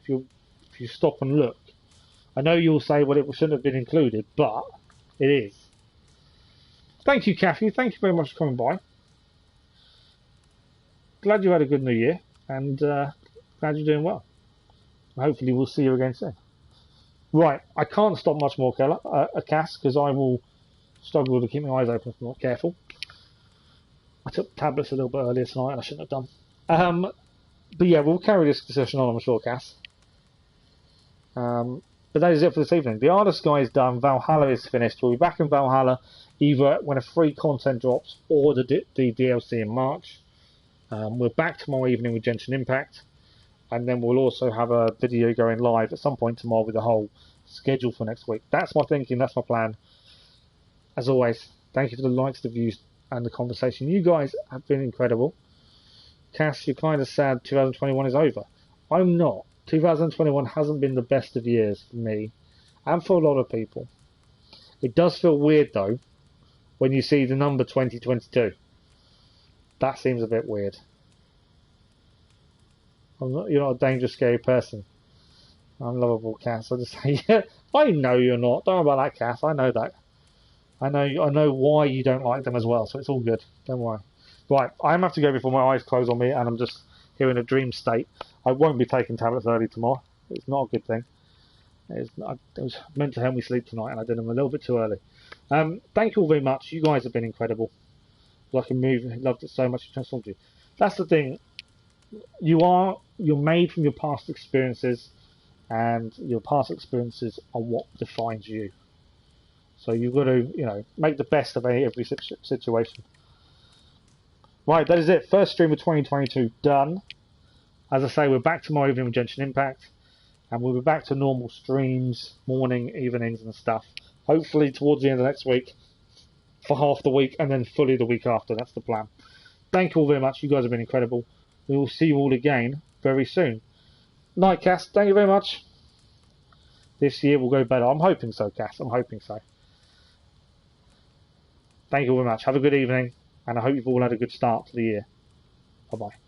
stop and look. I know you'll say, well, it shouldn't have been included, but it is. Thank you, Kathy. Thank you very much for coming by. Glad you had a good New Year, and glad you're doing well. Hopefully we'll see you again soon. Right, I can't stop much more, Cass, because I will struggle to keep my eyes open if I'm not careful. I took tablets a little bit earlier tonight, and I shouldn't have done. But yeah, we'll carry this discussion on, I'm sure, Cass. But that is it for this evening. The Isle of Skye is done. Valhalla is finished. We'll be back in Valhalla either when a free content drops or the DLC in March. We're back tomorrow evening with Genshin Impact. And then we'll also have a video going live at some point tomorrow with the whole schedule for next week. That's my thinking. That's my plan. As always, thank you for the likes, the views, and the conversation. You guys have been incredible. Cass, you're kind of sad 2021 is over. I'm not. 2021 hasn't been the best of years for me and for a lot of people. It does feel weird, though, when you see the number 2022. That seems a bit weird. You're not a dangerous, scary person. I'm lovable, Cass. I just say, yeah, I know you're not. Don't worry about that, Cass. I know that. I know why you don't like them as well, so it's all good. Don't worry. Right, I have to go before my eyes close on me, and I'm just here in a dream state. I won't be taking tablets early tomorrow. It's not a good thing. It was meant to help me sleep tonight, and I did them a little bit too early. Thank you all very much. You guys have been incredible. Like a movie, loved it so much. It transformed you. That's the thing. You're made from your past experiences, and your past experiences are what defines you. So you've got to, make the best of every situation. Right, that is it. First stream of 2022 done. As I say, we're back tomorrow evening with Genshin Impact, and we'll be back to normal streams, morning, evenings, and stuff. Hopefully towards the end of next week, for half the week, and then fully the week after. That's the plan. Thank you all very much. You guys have been incredible. We will see you all again very soon. Night, Cass. Thank you very much. This year will go better. I'm hoping so, Cass. I'm hoping so. Thank you very much. Have a good evening, and I hope you've all had a good start to the year. Bye-bye.